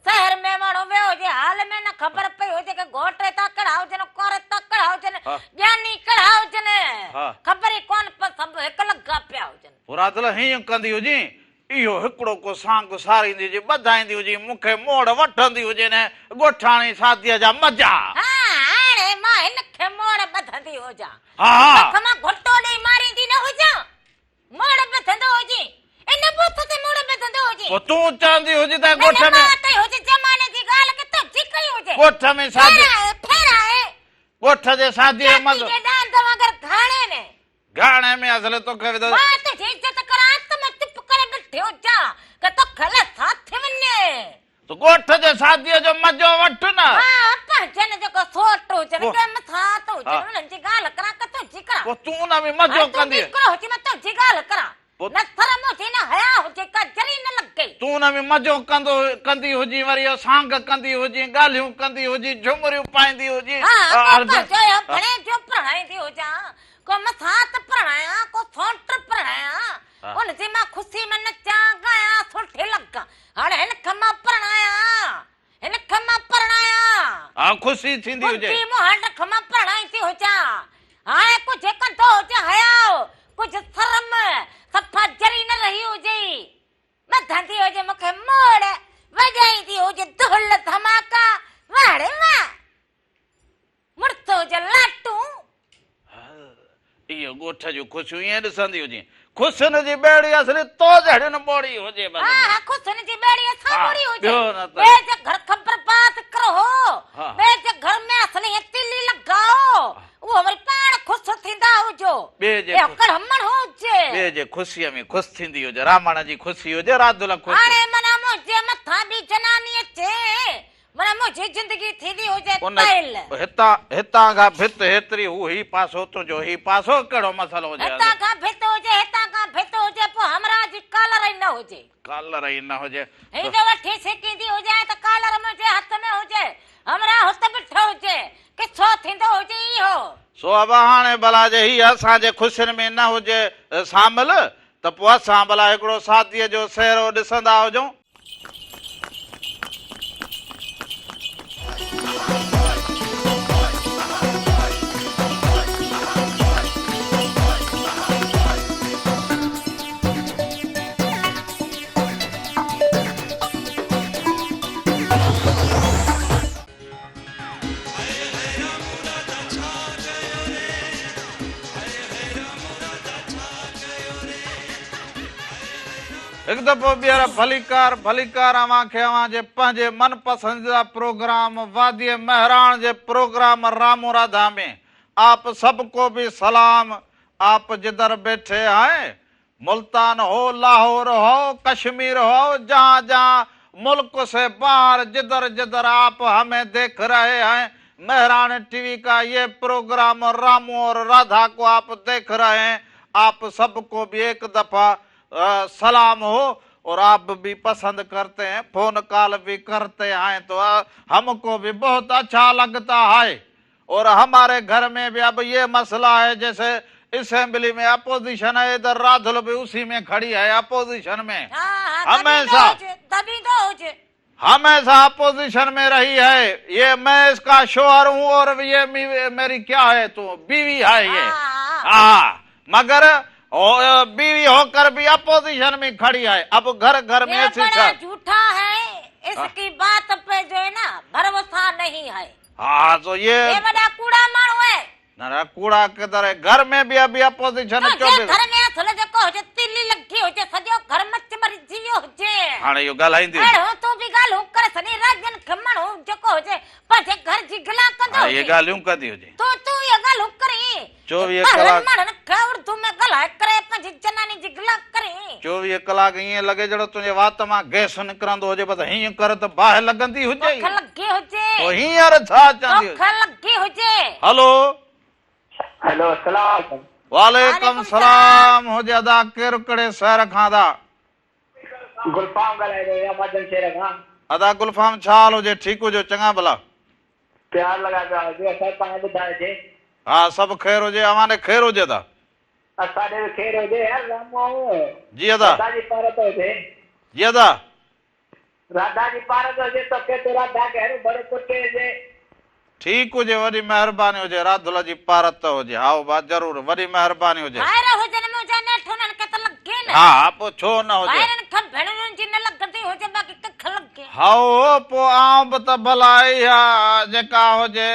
शहर में माण्हू वियो हुजे हाल में न ख़बर पई हुजे कि घोट था कहिड़ा हुजनि कोर था कहिड़ा हुजनि हा। ज्ञानी कहिड़ा हुजनि हा। ख़बर ई कोन पर सभु हिकु लॻा पिया हुजनि पोइ राति लाइ हीअं कंदी हुजे इहो हिकिड़ो को सांग सारींदी हुजे ॿधाईंदी हुजे मूंखे मोड़ वठंदी हुजे न ॻोठाणी शादीअ जा मज़ा हा हाणे मां हिनखे मोड़ ॿधंदी हुजां हा हा तोखे मां घुटो ॾेई मारींदी न हुजां मोड़ ॿधंदो हुजे इन बूथ ते मोड़ ॿधंदो हुजे पोइ तूं चवंदी हुजे त न, ॻोठ न, में मां कई हुजे ज़माने जी ॻाल्हि कि तुंहिंजी कई हुजे ॻोठ में शादी फेराए फेराए ॻोठ जे शादीअ जो मज़ो जे डांद वांगुरु घाणे ने गाणे में असले तोखे विधो मां तुंहिंजी इज़त करां त मां चुप करे बीठी हुजां कि तोखे लथा थी वञे तूं ॻोठ जे शादीअ जो मज़ो वठ न हा पंहिंजनि जेको सोट हुजनि पोइ- के मथां त हुजनि हा। उन्हनि जी ॻाल्हि करां कि तुंहिंजी करां पोइ तूं उन में मज़ो कंदी हिकिड़ो हुजे मां तुंहिंजी ॻाल्हि करां पोइ- न शर्म हुजे न हया हुजे का जरी न लॻे तूं उन में मज़ो कंदी हुजी वरी इहो सांग कंदी हुजी ॻाल्हियूं कंदी हुजी झुमरियूं पाईंदी हुजी हा अर्ध- को पंहिंजो भणे जो प्रणाईंदी हुजां को मथां त प्रणायां को सोट प्रणायां हा। उनजी मां ख़ुशी में नचां ॻायां सुठी लॻां हाणे हिनखे मां प्रणायां हिनखे मां प्रणायां हा ख़ुशी थींदी हुजे मुंहिंजी मुहांड मां प्रणाईंदी हुजां हाणे कुझु कंदो हुजे हयाओ कुझु शर्म सफ़ा जरी न रही हुजे ॿधंदी हुजे मूंखे मोड़ वॼाईंदी हुजे धुल धमाका वाड़े वाह मुड़त हुजे लाटूं इहो ॻोठ जूं ख़ुशियूं ईअं ॾिसंदी हुजे ख़ुशियुनि जी ॿेड़ी असली तो जहिड़ी न ॿोड़ी हुजे बस। हा हा ख़ुशियुनि जी ॿेड़ी असां हा, मोड़ी हुजे ॿियो न त। ॿिए जे घर ख़बर बात करो हा। ॿिए जे घर में असली हे तिली लॻाओ उहो वरी पाण ख़ुशि थींदा हुजो ॿिए जे इहो कड़मण हुजे ॿिए जे ख़ुशीअ में ख़ुशि थींदी हुजे रामण जी ख़ुशी हुजे राधुल ख़ुशी हाणे माना मुंहिंजे मथां बि जनानी अचे माना मुंहिंजी ज़िंदगी थींदी हुजे उन तैल हितां खां भित हेतिरी हू ही पासो तुंहिंजो ही पासो कहिड़ो मसलो हुजे हितां खां भित हुजे हितां खां भित हुजे पोइ हमरा जी कालर ई न हुजे कालर ई न हुजे ही जो वठी सिकींदी हुजे त कालर मुंहिंजे हथ में हुजे हमरा हथ बिठो हुजे किथो थींदो हुजे इहो सो अब हाणे भला जे ही असांजे ख़ुशियुनि में न हुजे शामिल त पोइ असां भला हिकिड़ो शादीअ जो सेहरो ॾिसंदा हुजूं हिकु दफ़ो ॿीहर भलीकार अव्हांखे अव्हांजे पंहिंजे मनपसंदीदा प्रोग्राम वादी मेहरान जे प्रोग्राम रामू राधा में आप सबको भी सलाम आप जिधर बैठे हैं मुल्तान हो, लाहौर हो, कश्मीर हो, जहाँ जहाँ मुल्क से बाहर जिधर जिधर आप हमें देख रहे हैं, मेहरान टीवी का ये प्रोग्राम रामू और राधा को आप देख रहे हैं, आप सबको भी एक दफा सलाम हो। और आप भी पसंद करते हैं, फोन कॉल भी करते हैं, तो हमको भी बहुत अच्छा लगता है। और हमारे घर में भी अब ये मसला है, जैसे असेंबली में अपोजिशन है, इधर राधुल भी उसी में खड़ी है अपोजिशन में, हमेशा हमेशा अपोजिशन में रही है। ये मैं इसका शोहर हूँ और ये मेरी क्या है, तो बीवी है ये। हाँ, मगर बीवी होकर भी अपोजिशन में खड़ी है। अब घर घर में झूठा है, इसकी बात पे जो है ना भरोसा नहीं है। हाँ, तो ये बड़ा कूड़ा मारो है ना, कूड़ा किधर है, घर में भी अभी अपोजिशन घर में थोड़ा जको हो जे तिल्ली लगी हो जे सजो घर मच मरी जियो हो जे हाणे यो ॻाल्हाईंदी हो तो भी ॻाल्हि कर सनी राजन खमण हो जको हो जे पर जे घर जी गला कंदो हाँ, ये ॻाल्हियूं कदी हुजे तो तू ये ॻाल्हि करी 24 कलाक मारन का उर्दू में ॻाल्हाए करे पंहिंजी जनानी जी गला करी 24 कलाक ईअं लॻे जहिड़ो तुंहिंजे वात मां गैस निकिरंदो हुजे, बसि हीअं कर त बाहि लॻंदी हुजे, तोख लगी हुजे तो हींअर छा चवंदी तोख लगी हुजे। हलो, हेलो, अस्सलाम वालेकुम सलाम हुजे। अदा केरु कहिड़े शहर खां अदा? गुलफाम ॻाल्हाए रहियो आहियां मदन शहर खां। अदा गुलफाम छा हाल हुजे? ठीकु हुजे? चङा भला? प्यार लॻा पिया हुजे, असां तव्हां ॿुधाइजे। हा, सभु ख़ैर हुजे, अवाने ख़ैर हुजे अदा? असांजे बि ख़ैर हुजे यार। रामू जी अदा, राधा जी पारत हुजे, जी अदा, राधा जी पारत हुजे तो के तो राधा कहिड़ो बड़ो पुटे हुजे। ठीकु हुजे, वॾी महिरबानी हुजे, राधुल जी पारत हुजे। हा बा ज़रूर, वॾी महिरबानी हुजे। ॿाहिरि हुजनि में हुजे नेठि उन्हनि खे त लॻे न। हा, पोइ छो न हुजे, ॿाहिरनि खां भेणरुनि जी न लॻंदी हुजे, बाक़ी कख लॻे। हाओ पोइ आउं बि त भला इहा जेका हुजे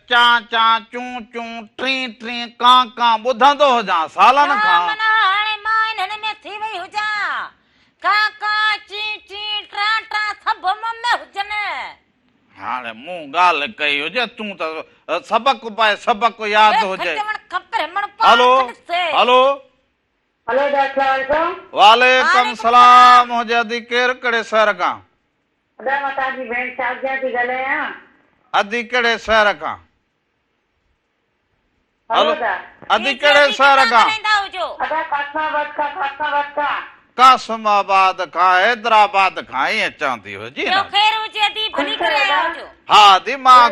चा चा चूं चूं टी टी कां कां ॿुधंदो हुजां सालनि खां। माना हाणे मां हिननि में थी वई हुजां, का का ची ची ट्रा ट्रा सभु मुंहं में हुजनि। हाणे मूं ॻाल्हि कई हुजे, तूं त सबक पाए सबक यादि हुजे। हलो हलो, हेलो डॉक्टर, वालेकुम सलाम हुजे। अदी केरु कहिड़े शहर खां? अदा मां तव्हांजी भेण शादिया थी ॻाल्हायां। अदी कहिड़े शहर खां? हलो अदी कहिड़े शहर खां? अदा कासमाबाद का कासमाबाद खां, हैदराबाद खां, ईअं चवंदी हुजी न। हा दिमाग़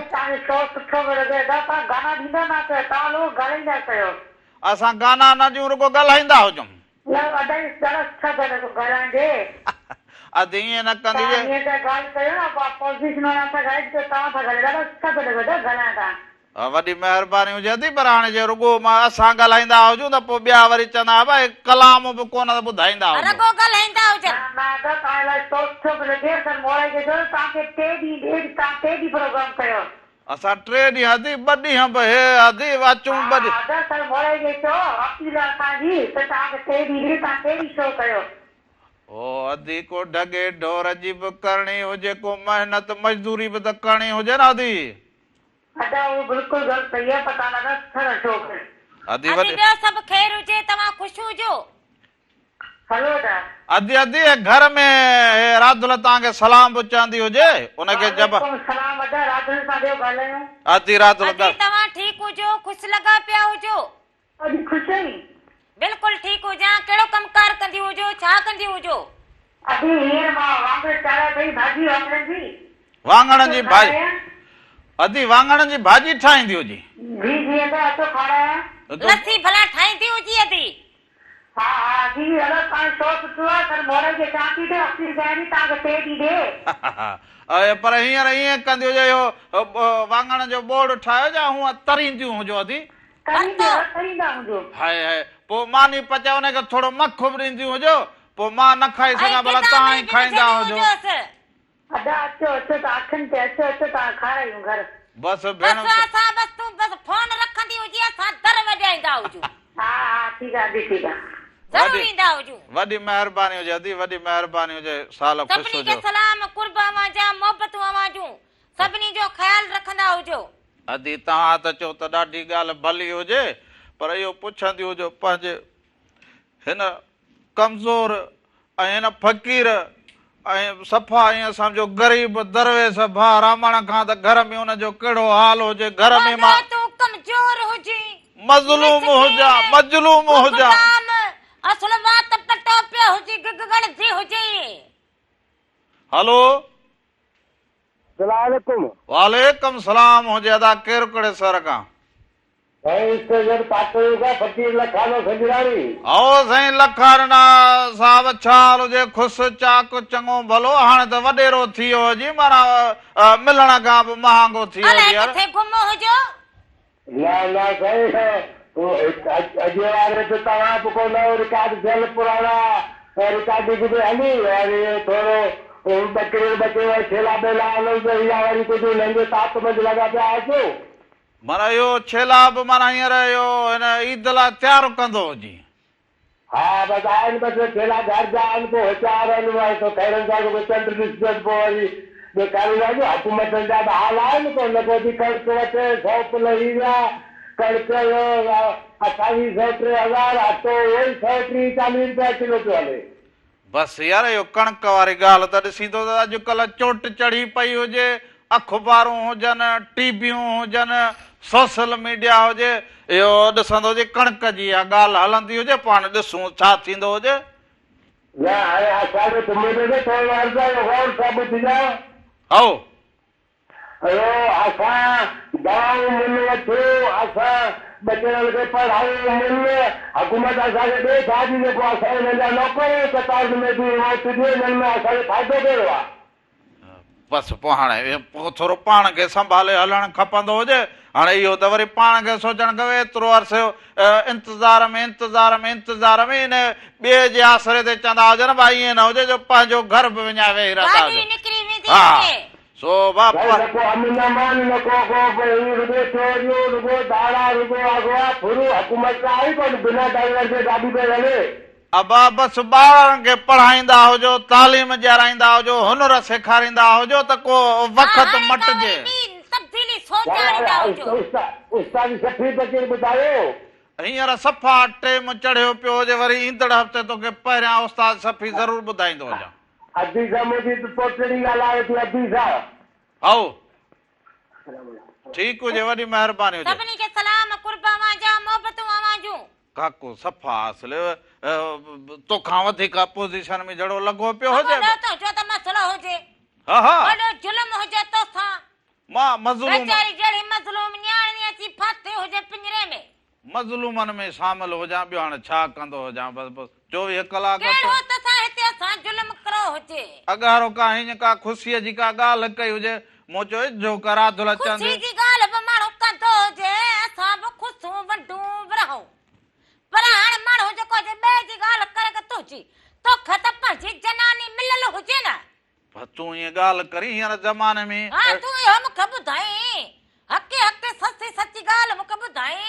असां गाना न ॾियूं, रुगो ॻाल्हाईंदा हुजूं। अदी ईअं न कंदी वॾी महिरबानी हुजे अदी, पर हाणे जे रुगो मां असां ॻाल्हाईंदा हुजूं त पोइ ॿिया वरी चवंदा भई कलाम बि कोन ॿुधाईंदा असां 3 ॾींहं अदी 2 ॾींहं बि हे अदी अचूं 2 ओ अदी को ढगे ढोर जी बि करणी हुजे, को मेहनत मजदूरी बि त करणी हुजे न अदी। बिल्कुलु ॻाल्हि सही आहे, पता लॻा अदी वॾी सभु ख़ैर हुजे, तव्हां ख़ुशि हुजो। हलो अदी अदी घर में राधुल तव्हांखे सलाम बि चवंदी हुजे, उनखे जब सलाम अदा राधुल सां ॿियो ॻाल्हायूं। अदी राधुल तव्हां ठीकु हुजो, ख़ुशि लॻा पिया हुजो? अॼु ख़ुशि आहीं? बिल्कुलु ठीकु हुजां। कहिड़ो कमकार कंदी हुजो, छा कंदी हुजो? अभी हींअर मां वांगण चाढ़िया पई, भाॼी वांगण जी भाॼी। अदी वांगण जी भाॼी ठाहींदी हुजी? जी जी अदा अचो खारायां। लस्सी भला ठाहींदी हुजी अदी? हा हा जी, हलो तव्हां शो सुठो आहे, पर मोड़े खे चांती ते 80 रुपया नी तव्हांखे 3 ॾींहं ॾे। पर हींअर ईअं कंदी हुजे, इहो वांगण जो बोर्ड ठाहियो जा हूअं तरींदियूं हुजो अदी? तरींदा हुजो। हाय हाय, पोइ मानी पचाए उनखे थोरो मखो बि ॾींदियूं हुजो, पोइ मां न खाई सघां, भला तव्हां ई खाईंदा हुजो। अदा अचो अचो त अखनि ते अचो अचो तव्हां खारायूं घर। बस भेण तूं बस फोन रखंदी हुजी, असां दर वॼाईंदा हुजूं। हा हा ठीकु आहे, ठीकु आहे, ज़रूर ईंदा हुजूं। वॾी महिरबानी हुजे अदी, वॾी महिरबानी हुजे। साल ख़ुशि हुजो। सभिनी खे सलाम, कुर्ब आवाज़ा, मोहबतूं आवाज़ूं, सभिनी जो ख़्यालु रखंदा हुजो। अदी तव्हां त चओ त ॾाढी ॻाल्हि भली हुजे, पर इहो पुछंदी हुजो पंहिंजे हिन कमज़ोर ऐं न फ़क़ीर ऐं सफ़ा ईअं सम्झो ग़रीब दरवेश भाउ रामण खां त घर में हुनजो कहिड़ो हाल हुजे, घर में मां तूं कमज़ोर हुजी, मज़लूम हुजां, मज़लूम हुजां, असुल वात पटो पियो हुजी, गणती हुजी। हलो सलामकुम वालेकुम सलाम हुजे। अदा केरु कहिड़े सर खां? फकीर लखानो संजराणी। आओ साईं लखारना साहब, छा हाल हुजे? खुश चाक चङो भलो? हाणे त वॾेरो थी वियो जी, माना मिलण खां बि महांगो थी वियो यार। किथे घुमो हुजो? ना साईं, अॼु वारे ते तव्हां बि को नओं रिकॉर्ड थियल पुराणा रिकॉर्ड बि हली वरी थोरो बचे छेला बेला वरी कुझु नंढे सात बजे लॻा पिया अचो। माना इहो छेला बि माना हींअर इहो हिन ईद लाइ तयारु कंदो जी? हा बसि आहिनि, बसि छेला घर जा आहिनि, पोइ होशियार आहिनि, तो खैरनि सां चंड ॾिसजनि, पोइ वरी कारीगर हुकूमतनि जा त हाल आहिनि, को न को कणिक वठे 100 लही विया, कणिक 28,000 अटो उहो ई 130-140 रुपया किलो पियो हले। बसि यार इहो कणिक वारी ॻाल्हि त ॾिसी थो त अॼुकल्ह चोट चढ़ी पई हुजे, अख़बारूं हुजनि, टीवियूं हुजनि, सोशल मीडिया हुजे, इहो ॾिसंदो हुजे कणिक जी इहा ॻाल्हि हलंदी हुजे, पाण ॾिसूं छा थींदो हुजे। हाणे असांखे हओ असां दवाऊं मुल वठूं, असां बचड़नि खे पढ़ायूं मुल, हुकूमत असांखे ॾे छाजी जेको असां हिननि जा नौकर कतार में बि हिननि में असांखे फ़ाइदो कहिड़ो आहे? बसि पोइ हाणे पोइ थोरो पाण खे संभाले हलणु खपंदो हुजे। हाणे इहो त वरी पाण खे सोचणु खपे, एतिरो अर्सो इंतज़ार में हिन ॿिए जे आसरे ते चवंदा हुजनि भाई ईअं न हुजे जो पंहिंजो घर बि विञाए वेही रहंदा हुजनि। हा सो बापा अबा बसि ॿारनि खे पढ़ाईंदा हुजो, तालीम ॾियाराईंदा हुजो, हुनर सेखारींदा हुजो त को वक़्तु मटिजे। हींअर सफ़ा टेम चढ़ियो पियो हुजे, वरी ईंदड़ हफ़्ते तोखे पहिरियां उस्ताद सफ़ी ज़रूर ॿुधाईंदो हुजां। ठीकु हुजे, वॾी महिरबानी हुजे। काको सफ़ा असुल तोखां वधीक अपोज़िशन में जहिड़ो लॻो पियो हुजे। हा हा मां मज़लूमनि में शामिल हुजां, ॿियो हाणे छा कंदो हुजां। बसि 24 कलाक अॻारो का हीअं का ख़ुशीअ जी का ॻाल्हि कई हुजे, मूं चयो जो करा दुल चंद पर हाणे माण्हू जेको ॿिए जी ॻाल्हि करे तुंहिंजी तोखे त पंहिंजी जनानी मिलियल हुजे न। तूं ईअं ॻाल्हि करी हींअर ज़माने में। हा तूं इहो मूंखे ॿुधाई, हक़े हक़े सची सची ॻाल्हि मूंखे ॿुधाई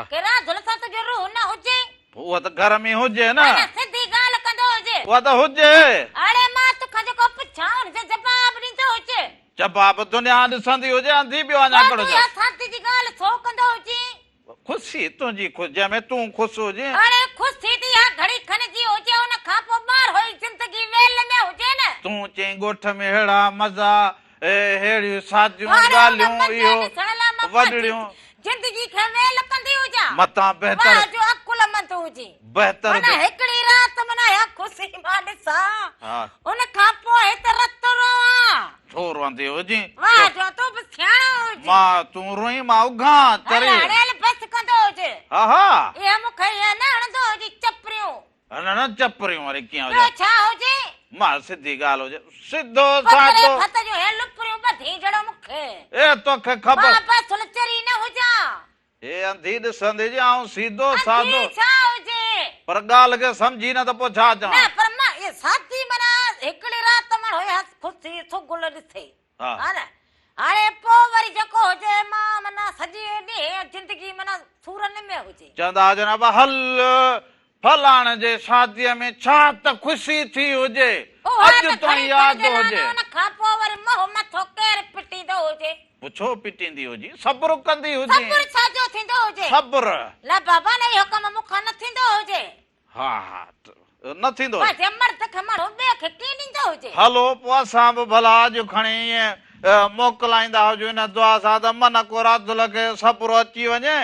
कि राधुल सां तुंहिंजो रूह न हुजे। उहा त घर में हुजे न, सिधी ॻाल्हि कंदो हुजे, उहा त हुजे। हाणे मां तोखां जेको पुछां हुनजो जवाब ॾींदो हुजे। जवाब दुनिया ॾिसंदी हुजे, अंधी पियो अञा कहिड़ो शादी जी ॻाल्हि छो कंदो हुजे? ख़ुशी तुंहिंजी ख़ुशि जंहिंमें तूं ख़ुशि हुजे। हाणे ख़ुशी थी घड़ी खणजी हुजे, हुन खां पोइ ॿार होई जिंदगी वेल में हुजे न। तूं चई ॻोठ में अहिड़ा मज़ा अहिड़ियूं शादियूं ॻाल्हियूं इहो वॾड़ियूं जिंदगी खे वेल कंदी हुजां, मतां बहितर जो अकुलमंद हुजे, बहितर हिकिड़ी राति मनाया ख़ुशी मां ॾिसां, उन खां पोइ त रत रोवां छो रोंदी हुजे। वाह जो तूं बि सियाणो हुजे। मां तूं रोई मां उघां तरे हाणे बस कंदो हुजे। हा हा इहे मूंखे इहे न हणंदो हुजे चपरियूं। न चपरियूं वरी कीअं हुजे? छा हुजे? मां सिधी ॻाल्हि हुजे, सिधो साधो फत जो हे लुपरियूं ॿधी जड़ो मूंखे ए तोखे ख़बर मां बस चरी न हुजां। ए अंधी ॾिसंदी जे आऊं सीधो साधो छा हुजे? पर ॻाल्हि खे सम्झी न त पोइ छा चवां? न पर मां ये साथी मना हिकिड़ी राति मां ख़ुशी सुगुल ॾिसे हा न, हाणे पोइ वरी जेको हुजे मां मना सॼे ॾींहुं जिंदगी मना सूरन में हुजे। चवंदा हुजनि अब हल फलाणे जे शादीअ में छा त ख़ुशी थी हुजे, अॼु ताईं यादि हुजे। उन खां पोइ वरी मोह मथो केरु पिटींदो हुजे? छो पिटींदी हुजे? सब्र कंदी हुजे। सब्र छाजो थींदो हुजे? सब्र ला बाबा ने इहो कमु मूंखां न थींदो हुजे। हा हा न थींदो पंहिंजे मर्द खे माण्हू ॿिए खे कीअं ॾींदो हुजे। हलो पोइ असां बि भला अॼु खणी ईअं मोकिलाईंदा हुजूं इन दुआ सां त मन को राधुल खे सपुरो अची वञे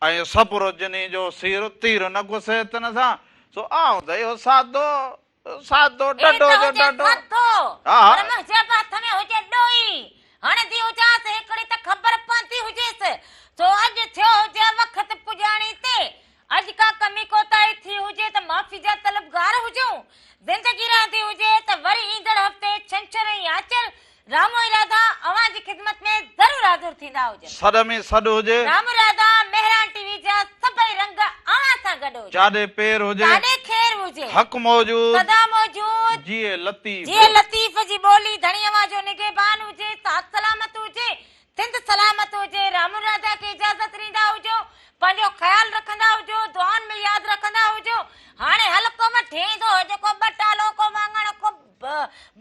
ऐं सपुरो जिनी जो सीर तीर न घुसे तन सां सो आऊं त इहो सादो सादो डडो जो डडो हा पर मुंहिंजे हथ में हुजे ॾोई हणंदी हुजांसि हिकिड़ी त ख़बर पवंदी हुजेसि सो अॼु थियो हुजे वक़्त पुॼाणी ते अॼु का कमी कोताही थी हुजे त माफ़ी जा तलबगार हुजूं ज़िंदगी रहंदी हुजे त वरी ईंदड़ हफ़्ते छंछर ऐं आचर रामो इरादा अवां जी ख़िदमत में ज़रूर हाज़िर थींदा हुजनि। सॾ में सॾ हुजे राम इरादा मेहरान टीवी जा सभई रंग अवां सां गॾु हुजनि जाॾे पेर हुजे जाॾे ख़ैर हुजे हक़ मौजूद सदा मौजूद जिए लतीफ़ जीअं लतीफ़ जी ॿोली धणीअ जो निगहबान हुजे साथ सलामत हुजे सिंध सलामत हुजे राम राधा खे इजाज़त ॾींदा हुजो पंहिंजो ख़्यालु रखंदा हुजो दुआनि में यादि रखंदा हुजो हाणे हल्को में ठहींदो जेको बटालो को वाङण को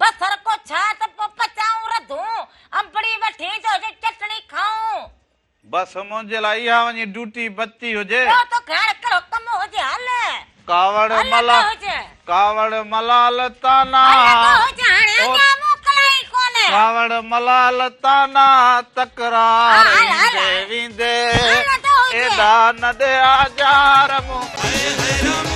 बसर को छा त पोइ पचाऊं रधूं अंबड़ी में ठहींदो हुजे चटणी खाऊं बस मुंहिंजे लाइ इहा वञी ड्यूटी बची हुजे ॿियो तो ख़्यालु करो कमु हुजे हल कावड़ हल मला हुजे कावड़ मलाल ताना हुजे हाणे अञा मोकिलाई कोन्हे कावड़ मलाल ताना तकरार वींदे वींदे एॾा न ॾिया जार मूंखे